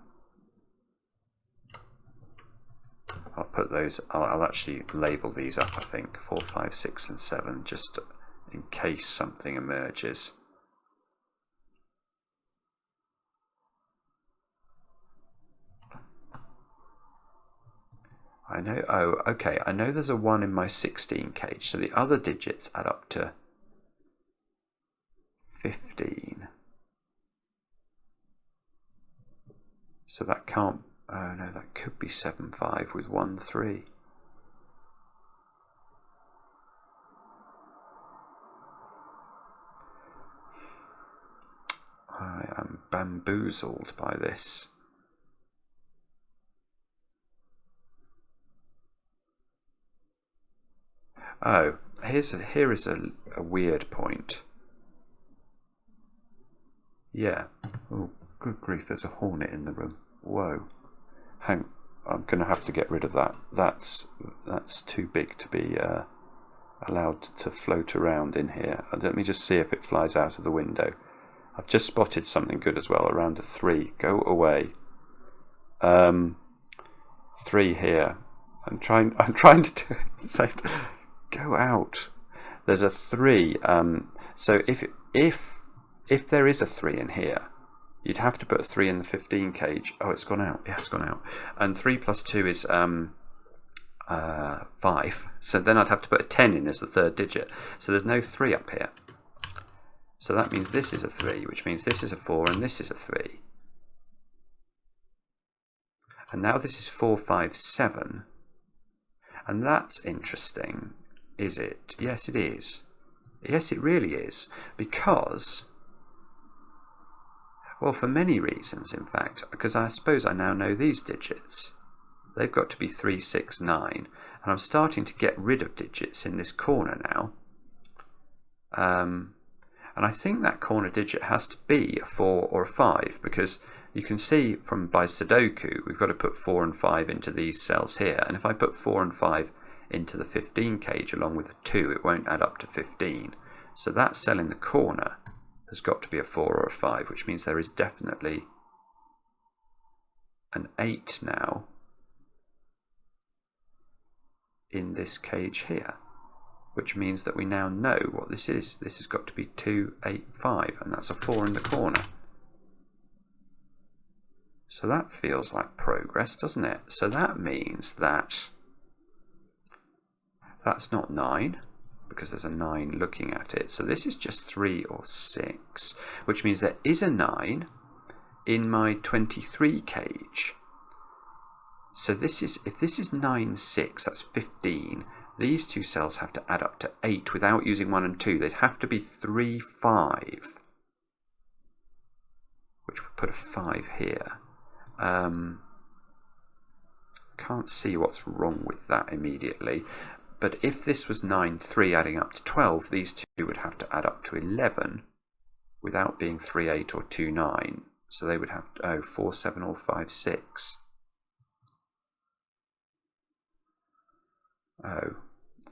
I'll put those, I'll actually label these up, I think. 4, 5, 6 and 7, just in case something emerges. I know, oh, okay, I know there's a 1 in my 16 cage, so the other digits add up to 15. So that can't, oh no, that could be 7, 5 with 1, 3. I am bamboozled by this. Oh, here is a weird point. Yeah. Oh, good grief, there's a hornet in the room. Whoa. I'm going to have to get rid of that. That's too big to be allowed to float around in here. Let me just see if it flies out of the window. I've just spotted something good as well, around a 3. Go away. 3 here. I'm trying to do it. So, go out. There's a 3. So if there is a 3 in here, you'd have to put a 3 in the 15 cage. Oh, it's gone out. Yeah, it's gone out. And 3 plus 2 is 5. So then I'd have to put a 10 in as the third digit. So there's no 3 up here. So that means this is a 3, which means this is a 4 and this is a 3. And now this is 4, 5, 7. And that's interesting, is it? Yes, it is. Yes, it really is. Because, well, for many reasons, in fact, because I suppose I now know these digits. They've got to be 3, 6, 9. And I'm starting to get rid of digits in this corner now. And I think that corner digit has to be a 4 or a 5, because you can see from by Sudoku, we've got to put 4 and 5 into these cells here. And if I put 4 and 5 into the 15 cage along with a 2, it won't add up to 15. So that cell in the corner has got to be a 4 or a 5, which means there is definitely an 8 now in this cage here, which means that we now know what this is. This has got to be 2, 8, 5, and that's a 4 in the corner. So that feels like progress, doesn't it? So that means that that's not 9, because there's a 9 looking at it. So this is just 3 or 6, which means there is a 9 in my 23 cage. So this is, if this is 9, 6, that's 15. These two cells have to add up to 8 without using 1 and 2. They'd have to be 3, 5, which would put a 5 here. Can't see what's wrong with that immediately. But if this was 9, 3 adding up to 12, these two would have to add up to 11 without being 3, 8 or 2, 9. So they would have to, 4, 7 or 5, 6. Oh,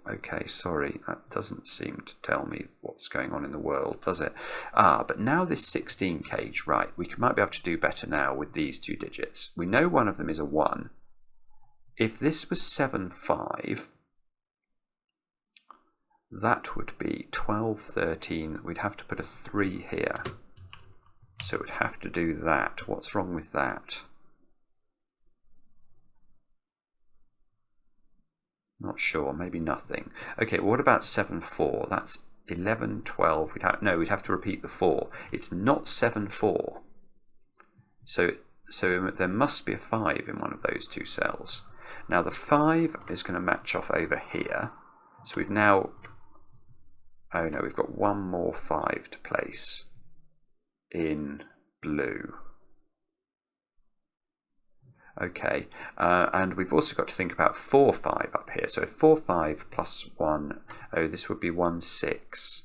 okay, sorry, that doesn't seem to tell me what's going on in the world, does it? But now this 16 cage, right, we might be able to do better now with these two digits. We know one of them is a 1. If this was 7, 5, that would be 12, 13. We'd have to put a 3 here. So it would have to do that. What's wrong with that? Not sure, maybe nothing. Okay, what about 7, 4? That's 11, 12. We'd have to repeat the 4. It's not 7, 4. So there must be a 5 in one of those two cells. Now the 5 is going to match off over here. So we've now, oh no, we've got one more 5 to place in blue. Okay, and we've also got to think about 4, 5 up here. So 4, 5 plus 1, oh, this would be 1, 6.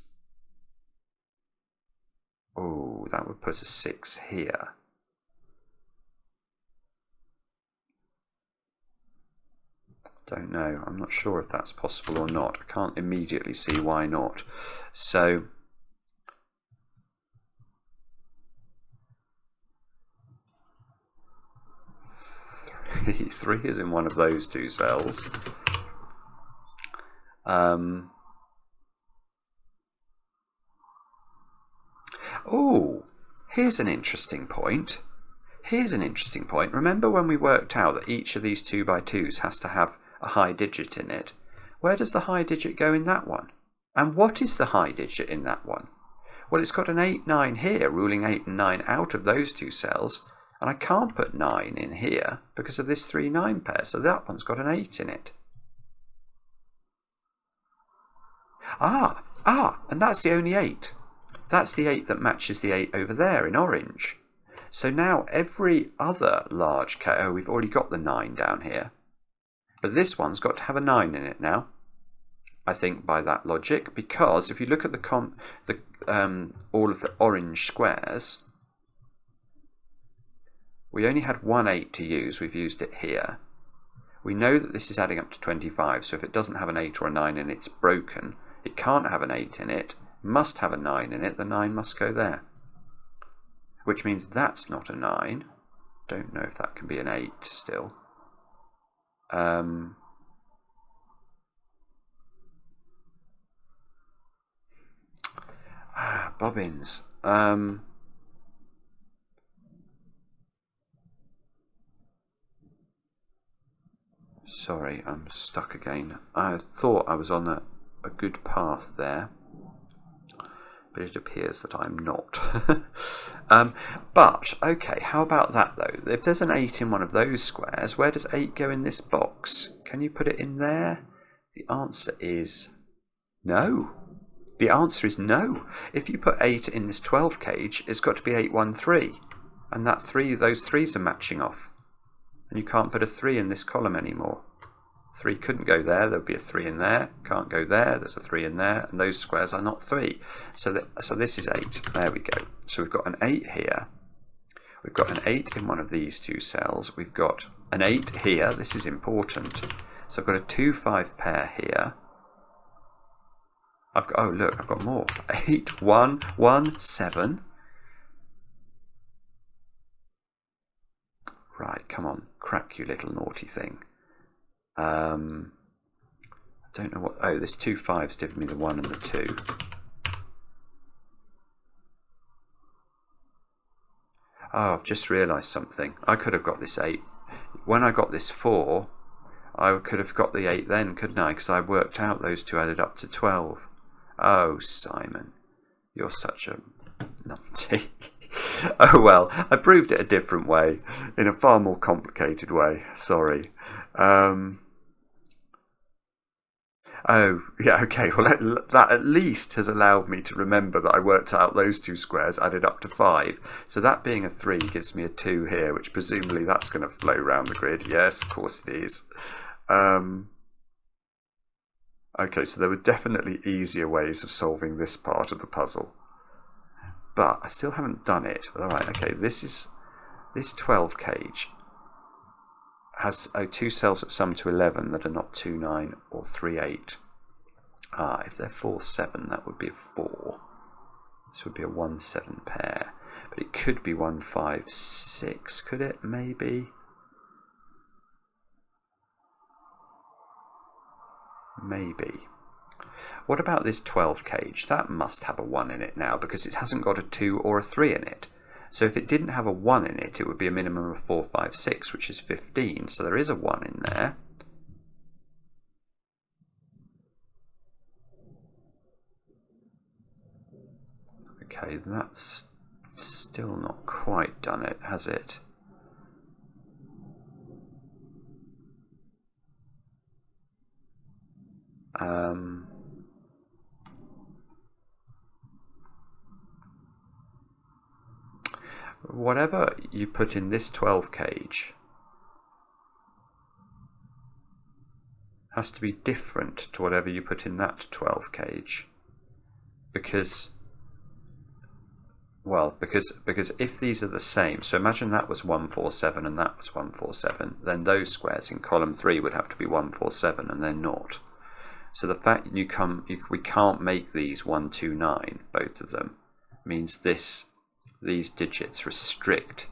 Oh, that would put a 6 here. Don't know, I'm not sure if that's possible or not. I can't immediately see why not. So, three is in one of those two cells. Oh, here's an interesting point. Remember when we worked out that each of these 2x2s has to have a high digit in it? Where does the high digit go in that one? And what is the high digit in that one? Well, it's got an 8, 9 here, ruling 8 and 9 out of those two cells. And I can't put 9 in here because of this 3, 9 pair. So that one's got an 8 in it. And that's the only 8. That's the 8 that matches the 8 over there in orange. So now every other large K, oh, we've already got the 9 down here. But this one's got to have a 9 in it now, I think, by that logic. Because if you look at all of the orange squares, we only had one 8 to use. We've used it here. We know that this is adding up to 25, so if it doesn't have an 8 or a 9 in it, it's broken. It can't have an 8 in it, must have a 9 in it, the 9 must go there. Which means that's not a 9. Don't know if that can be an 8 still. Bobbins. Sorry, I'm stuck again. I thought I was on a good path there, but it appears that I'm not. But, okay, how about that though? If there's an 8 in one of those squares, where does 8 go in this box? Can you put it in there? The answer is no. The answer is no. If you put 8 in this 12 cage, it's got to be 8, 1, 3. And that 3, those 3s are matching off. And you can't put a 3 in this column anymore. 3 couldn't go there, there'll be a 3 in there, can't go there, there's a 3 in there, and those squares are not 3. So this is 8, there we go. So we've got an 8 here, we've got an 8 in one of these two cells, we've got an 8 here, this is important. So I've got a 2, 5 pair here. I've got, oh look, I've got more. 8, 1, 1, 7. Right, come on, crack you little naughty thing. I don't know what, oh, this 2 5's giving me the 1 and the 2. Oh, I've just realised something. I could have got this 8. When I got this 4, I could have got the 8 then, couldn't I? Because I worked out those two added up to 12. Oh, Simon, you're such a numpty. Oh well, I proved it a different way, in a far more complicated way. Sorry. Oh, yeah, okay, well that at least has allowed me to remember that I worked out those two squares added up to 5. So that being a 3 gives me a 2 here, which presumably that's going to flow around the grid. Yes, of course it is. Okay, so there were definitely easier ways of solving this part of the puzzle. But I still haven't done it. Alright, okay, this 12 cage has 2 cells that sum to 11 that are not 2, 9 or 3, 8. If they're 4, 7, that would be a 4. This would be a 1, 7 pair. But it could be 1, 5, 6, could it? Maybe. Maybe. What about this 12 cage? That must have a 1 in it now because it hasn't got a 2 or a 3 in it. So if it didn't have a 1 in it, it would be a minimum of 4, 5, 6, which is 15. So there is a 1 in there. Okay, that's still not quite done it, has it? Whatever you put in this 12 cage has to be different to whatever you put in that 12 cage, because if these are the same, so imagine that was 147 and that was 147, then those squares in column 3 would have to be 147 and they're not. So the fact we can't make these 129, both of them, means these digits restrict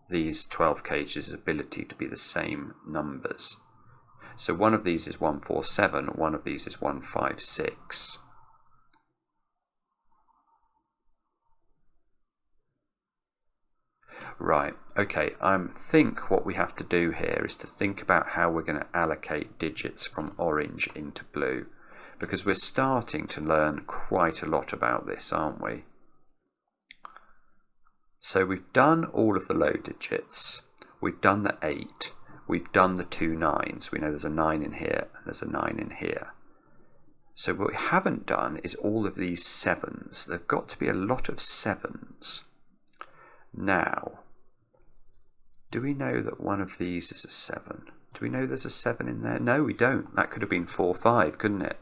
these 12 cages' ability to be the same numbers. So one of these is 147, one of these is 156. Right, okay, I think what we have to do here is to think about how we're going to allocate digits from orange into blue, because we're starting to learn quite a lot about this, aren't we? So we've done all of the low digits, we've done the 8, we've done the 2 9s, we know there's a 9 in here and there's a 9 in here. So what we haven't done is all of these 7s. There've got to be a lot of 7s. Now, do we know that one of these is a 7? Do we know there's a 7 in there? No, we don't. That could have been 4, 5, couldn't it?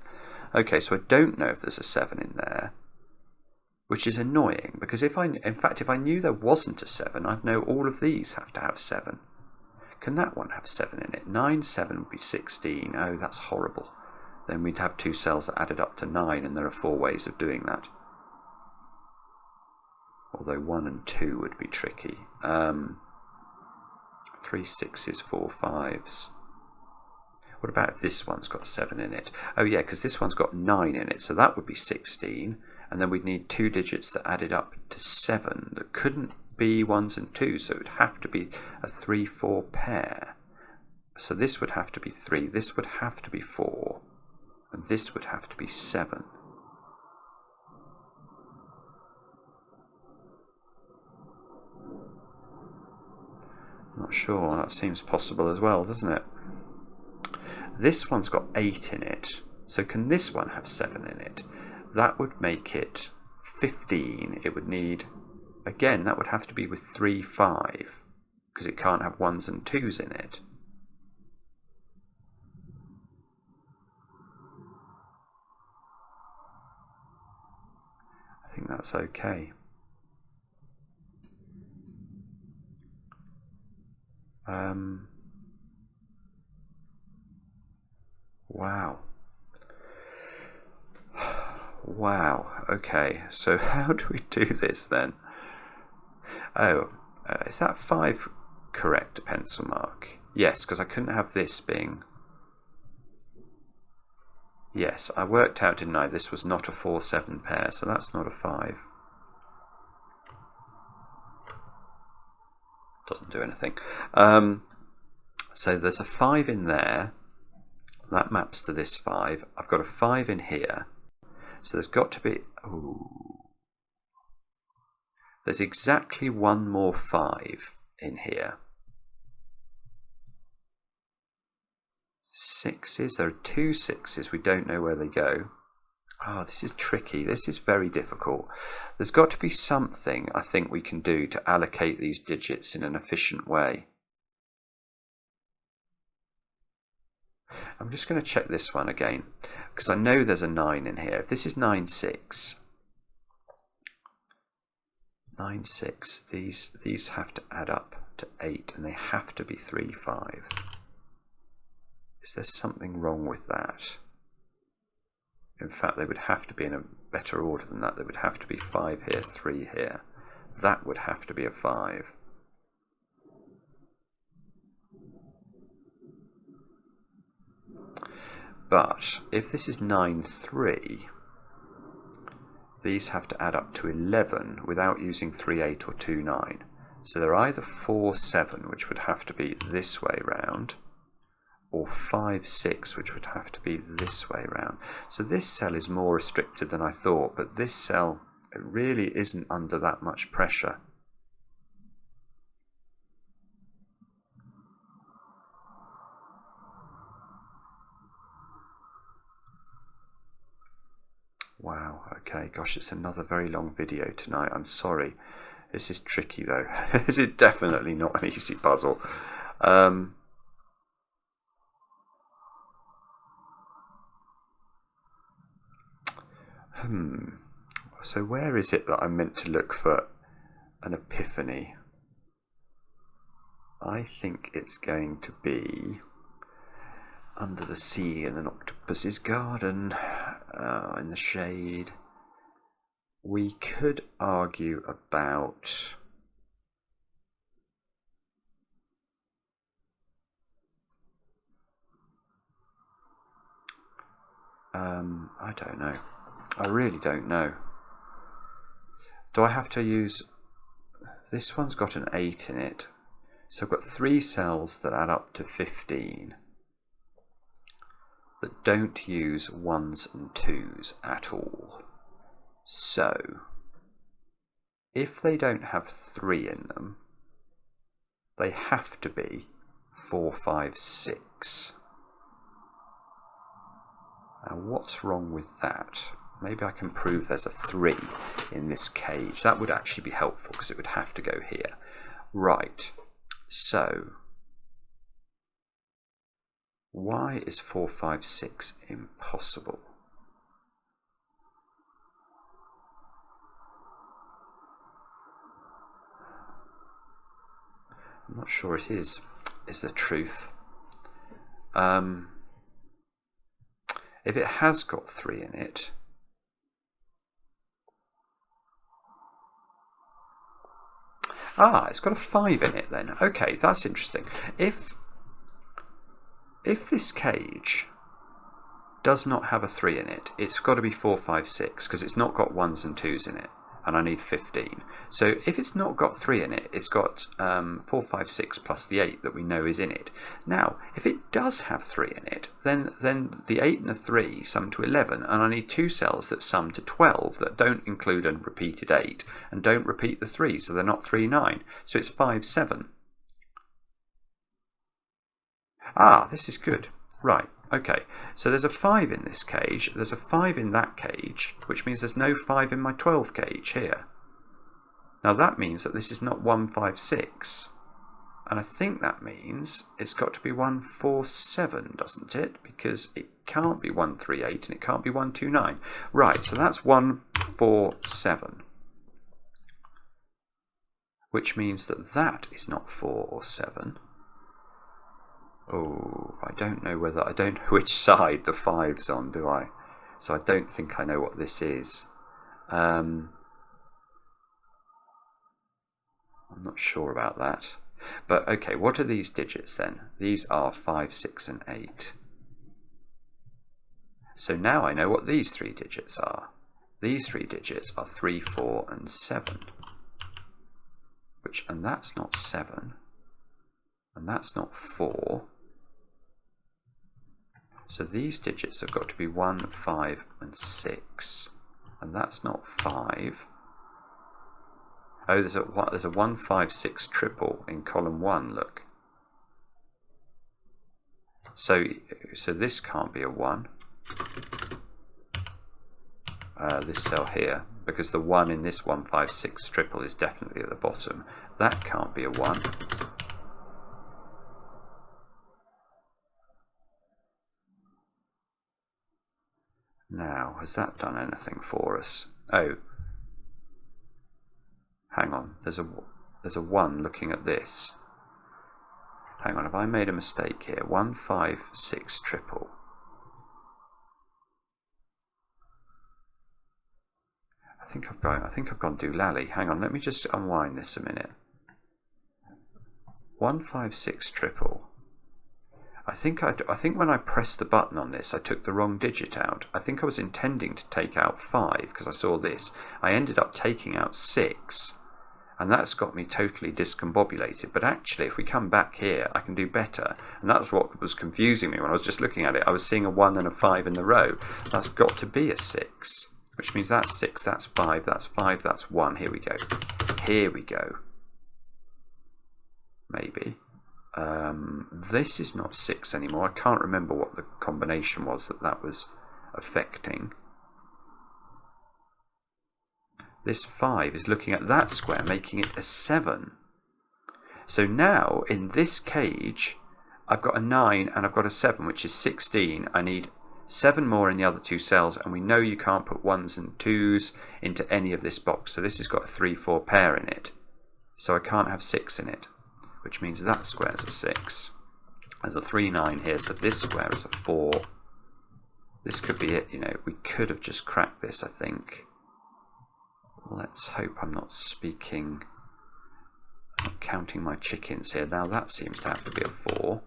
Okay, so I don't know if there's a 7 in there, which is annoying, because if I knew there wasn't a 7, I'd know all of these have to have 7. Can that one have 7 in it? 9, 7 would be 16. Oh, that's horrible. Then we'd have 2 cells that added up to 9, and there are 4 ways of doing that. Although 1 and 2 would be tricky. 3 6s, 4 5s. What about if this one's got 7 in it? Oh yeah, because this one's got 9 in it, so that would be 16. And then we'd need 2 digits that added up to 7. That couldn't be 1s and 2s, so it would have to be a 3 4 pair. So this would have to be 3, this would have to be 4, and this would have to be 7. Not sure, that seems possible as well, doesn't it? This one's got 8 in it, so can this one have 7 in it? That would make it 15. It would need, again, that would have to be with 3, 5, because it can't have 1s and 2s in it. I think that's okay. Wow. Wow. Okay, so how do we do this then? Oh, is that 5 correct pencil mark? Yes, because I couldn't have this being... Yes, I worked out, didn't I? This was not a 4-7 pair, so that's not a 5. Doesn't do anything. So there's a 5 in there. That maps to this 5. I've got a 5 in here. So there's got to be... Ooh. There's exactly one more 5 in here. 6s. There are 2 6s. We don't know where they go. Oh, this is tricky. This is very difficult. There's got to be something I think we can do to allocate these digits in an efficient way. I'm just going to check this one again, because I know there's a 9 in here. If this is 9, 6, 9, 6, these have to add up to 8, and they have to be 3, 5. Is there something wrong with that? In fact, they would have to be in a better order than that. There would have to be 5 here, 3 here. That would have to be a 5. But if this is 9, 3, these have to add up to 11 without using 3, 8 or 2, 9. So they're either 4, 7, which would have to be this way round, or 5, 6, which would have to be this way round. So this cell is more restricted than I thought, but this cell, it really isn't under that much pressure. Wow, okay, gosh, it's another very long video tonight. I'm sorry. This is tricky though. This is definitely not an easy puzzle. So where is it that I'm meant to look for an epiphany? I think it's going to be under the sea in an octopus's garden, in the shade. We could argue about I don't know. I really don't know. Do I have to use... This one's got an 8 in it. So I've got 3 cells that add up to 15 that don't use 1s and 2s at all. So if they don't have 3 in them, they have to be 4, 5, 6. Now what's wrong with that? Maybe I can prove there's a 3 in this cage. That would actually be helpful because it would have to go here. Right, so why is 4, 5, 6 impossible? I'm not sure it is the truth. If it has got 3 in it, it's got a 5 in it then. Okay, that's interesting. If this cage does not have a 3 in it, it's got to be 4, 5, 6 because it's not got 1s and 2s in it. and I need 15. So if it's not got 3 in it, it's got 4, 5, 6 plus the 8 that we know is in it. Now, if it does have 3 in it, then the 8 and the 3 sum to 11, and I need 2 cells that sum to 12 that don't include a repeated 8 and don't repeat the 3, so they're not 3, 9. So it's 5, 7. Ah, this is good. Right, okay. So there's a 5 in this cage, there's a 5 in that cage, which means there's no 5 in my 12 cage here. Now that means that this is not 1, 5, 6. And I think that means it's got to be 1, 4, 7, doesn't it? Because it can't be 1, 3, 8 and it can't be 1, 2, 9. Right, so that's 1, 4, 7. Which means that that is not 4 or 7. Oh, I don't know which side the 5's on, do I? So I don't think I know what this is. I'm not sure about that. But okay, what are these digits then? These are 5, 6 and 8. So now I know what these 3 digits are. These 3 digits are 3, 4 and 7. And that's not 7. And that's not 4. So these digits have got to be 1, 5 and 6. And that's not 5. Oh, there's a 1, 5, 6 triple in column 1, look. So this can't be a 1. This cell here, because the 1 in this 1, 5, 6 triple is definitely at the bottom. That can't be a 1. Now, has that done anything for us? Oh, hang on. There's a 1 looking at this. Hang on, have I made a mistake here? 1, 5, 6 triple. I think I've gone doolally. Hang on, let me just unwind this a minute. 1, 5, 6 triple. I think when I pressed the button on this, I took the wrong digit out. I think I was intending to take out 5 because I saw this. I ended up taking out 6, and that's got me totally discombobulated. But actually, if we come back here, I can do better. And that's what was confusing me when I was just looking at it. I was seeing a 1 and a 5 in the row. That's got to be a 6, which means that's 6, that's 5, that's 5, that's 1. Here we go. Here we go. Maybe. This is not 6 anymore. I can't remember what the combination was that was affecting. This 5 is looking at that square, making it a 7. So now in this cage, I've got a 9 and I've got a 7, which is 16. I need 7 more in the other 2 cells, and we know you can't put 1s and 2s into any of this box. So this has got a 3, 4 pair in it. So I can't have 6 in it, which means that square is a 6. There's a 3, 9 here, so this square is a 4. This could be it, you know. We could have just cracked this, I think. Let's hope I'm not counting my chickens here. Now that seems to have to be a 4.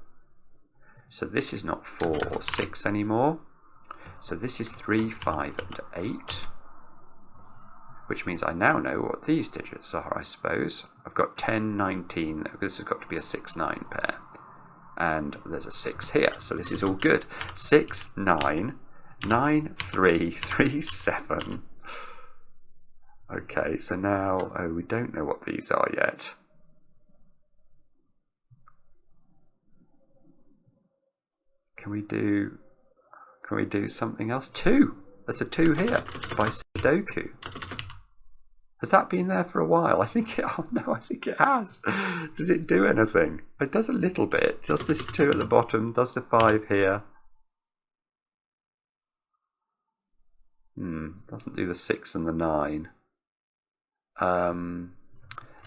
So this is not 4 or 6 anymore. So this is 3, 5 and 8. Which means I now know what these digits are, I suppose. I've got 10, 19, this has got to be a 6, 9 pair. And there's a 6 here, so this is all good. 6, 9, 9, 3, 3, 7. Okay, so now, oh, we don't know what these are yet. Can we do something else? 2! There's a 2 here by Sudoku. Has that been there for a while? I think it has. Does it do anything? It does a little bit. Does this 2 at the bottom, does the 5 here. Doesn't do the 6 and the 9.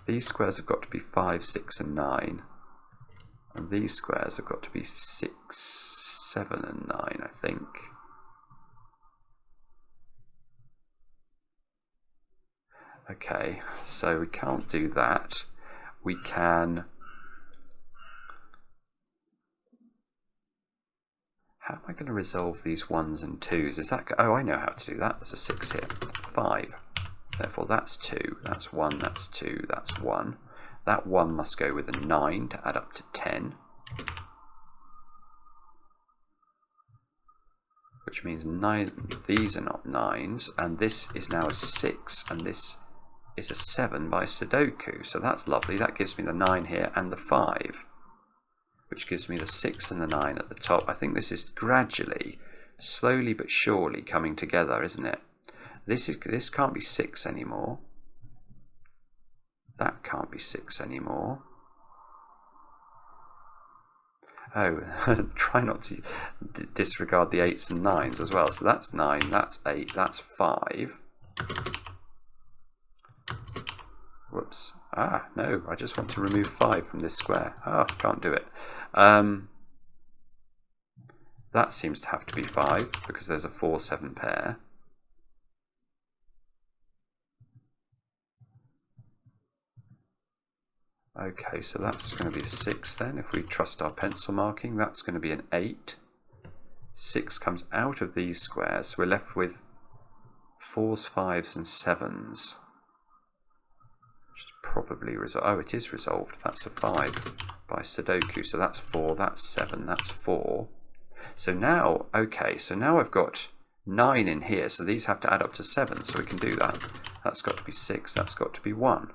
These squares have got to be 5, 6 and 9. And these squares have got to be 6, 7 and 9, I think. Okay, so we can't do that. We can... How am I going to resolve these 1s and 2s? Is that... Oh, I know how to do that. There's a 6 here. 5. Therefore that's 2, that's 1, that's 2, that's 1. That 1 must go with a 9 to add up to 10. Which means 9, these are not 9s, and this is now a 6, and this is a 7 by Sudoku. So that's lovely. That gives me the 9 here and the 5, which gives me the 6 and the 9 at the top. I think this is gradually, slowly but surely coming together, isn't it? This can't be 6 anymore. That can't be 6 anymore. Oh, try not to disregard the 8s and 9s as well. So that's 9, that's 8, that's 5. Whoops. Ah, no, I just want to remove 5 from this square. Ah, can't do it. That seems to have to be 5 because there's a 4-7 pair. Okay, so that's going to be a 6 then. If we trust our pencil marking, that's going to be an 8. 6 comes out of these squares, so we're left with 4s, 5s and 7s. Which is probably resolved. Oh, it is resolved. That's a 5 by Sudoku. So that's 4, that's 7, that's 4. So now, okay, so now I've got 9 in here, so these have to add up to 7, so we can do that. That's got to be 6, that's got to be 1.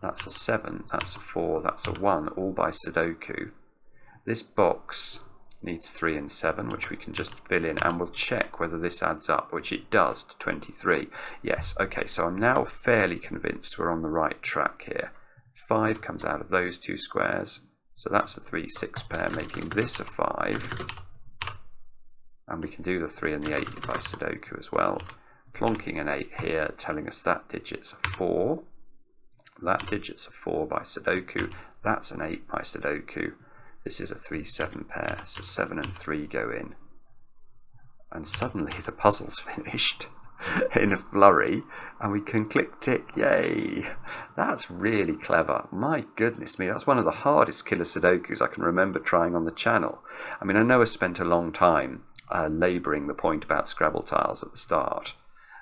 That's a 7, that's a 4, that's a 1, all by Sudoku. This box needs 3 and 7, which we can just fill in, and we'll check whether this adds up, which it does, to 23. Yes, okay, so I'm now fairly convinced we're on the right track here. 5 comes out of those two squares, so that's a 3-6 pair, making this a 5. And we can do the 3 and the 8 by Sudoku as well. Plonking an 8 here, telling us that digit's a 4. That digit's a 4 by Sudoku. That's an 8 by Sudoku. This is a 3-7 pair, so 7 and 3 go in. And suddenly the puzzle's finished in a flurry, and we can click tick. Yay! That's really clever. My goodness me, that's one of the hardest killer Sudokus I can remember trying on the channel. I mean, I know I spent a long time labouring the point about Scrabble tiles at the start.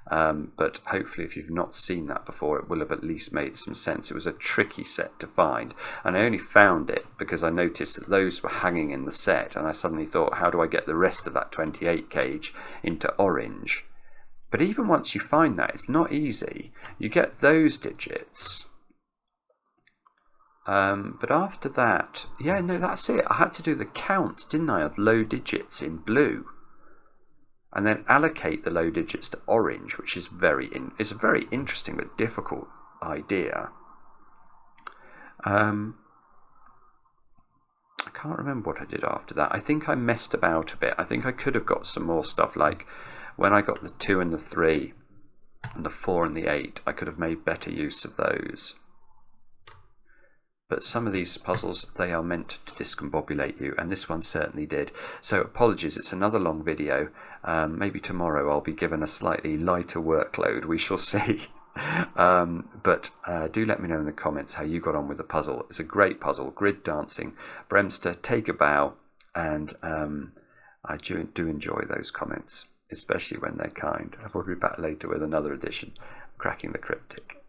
But hopefully if you've not seen that before, it will have at least made some sense. It was a tricky set to find, and I only found it because I noticed that those were hanging in the set, and I suddenly thought, how do I get the rest of that 28 gauge into orange? But even once you find that, it's not easy. You get those digits, but after that, yeah, no, that's it. I had to do the count, didn't I, of low digits in blue, and then allocate the low digits to orange, which is it's a very interesting but difficult idea. I can't remember what I did after that. I think I messed about a bit. I think I could have got some more stuff, like when I got the 2 and the 3 and the 4 and the 8, I could have made better use of those. But some of these puzzles, they are meant to discombobulate you, and this one certainly did. So apologies, it's another long video. Maybe tomorrow I'll be given a slightly lighter workload, we shall see. But do let me know in the comments how you got on with the puzzle. It's a great puzzle, grid dancing. BremSter, take a bow, and I do enjoy those comments, especially when they're kind. I'll be back later with another edition of Cracking the Cryptic.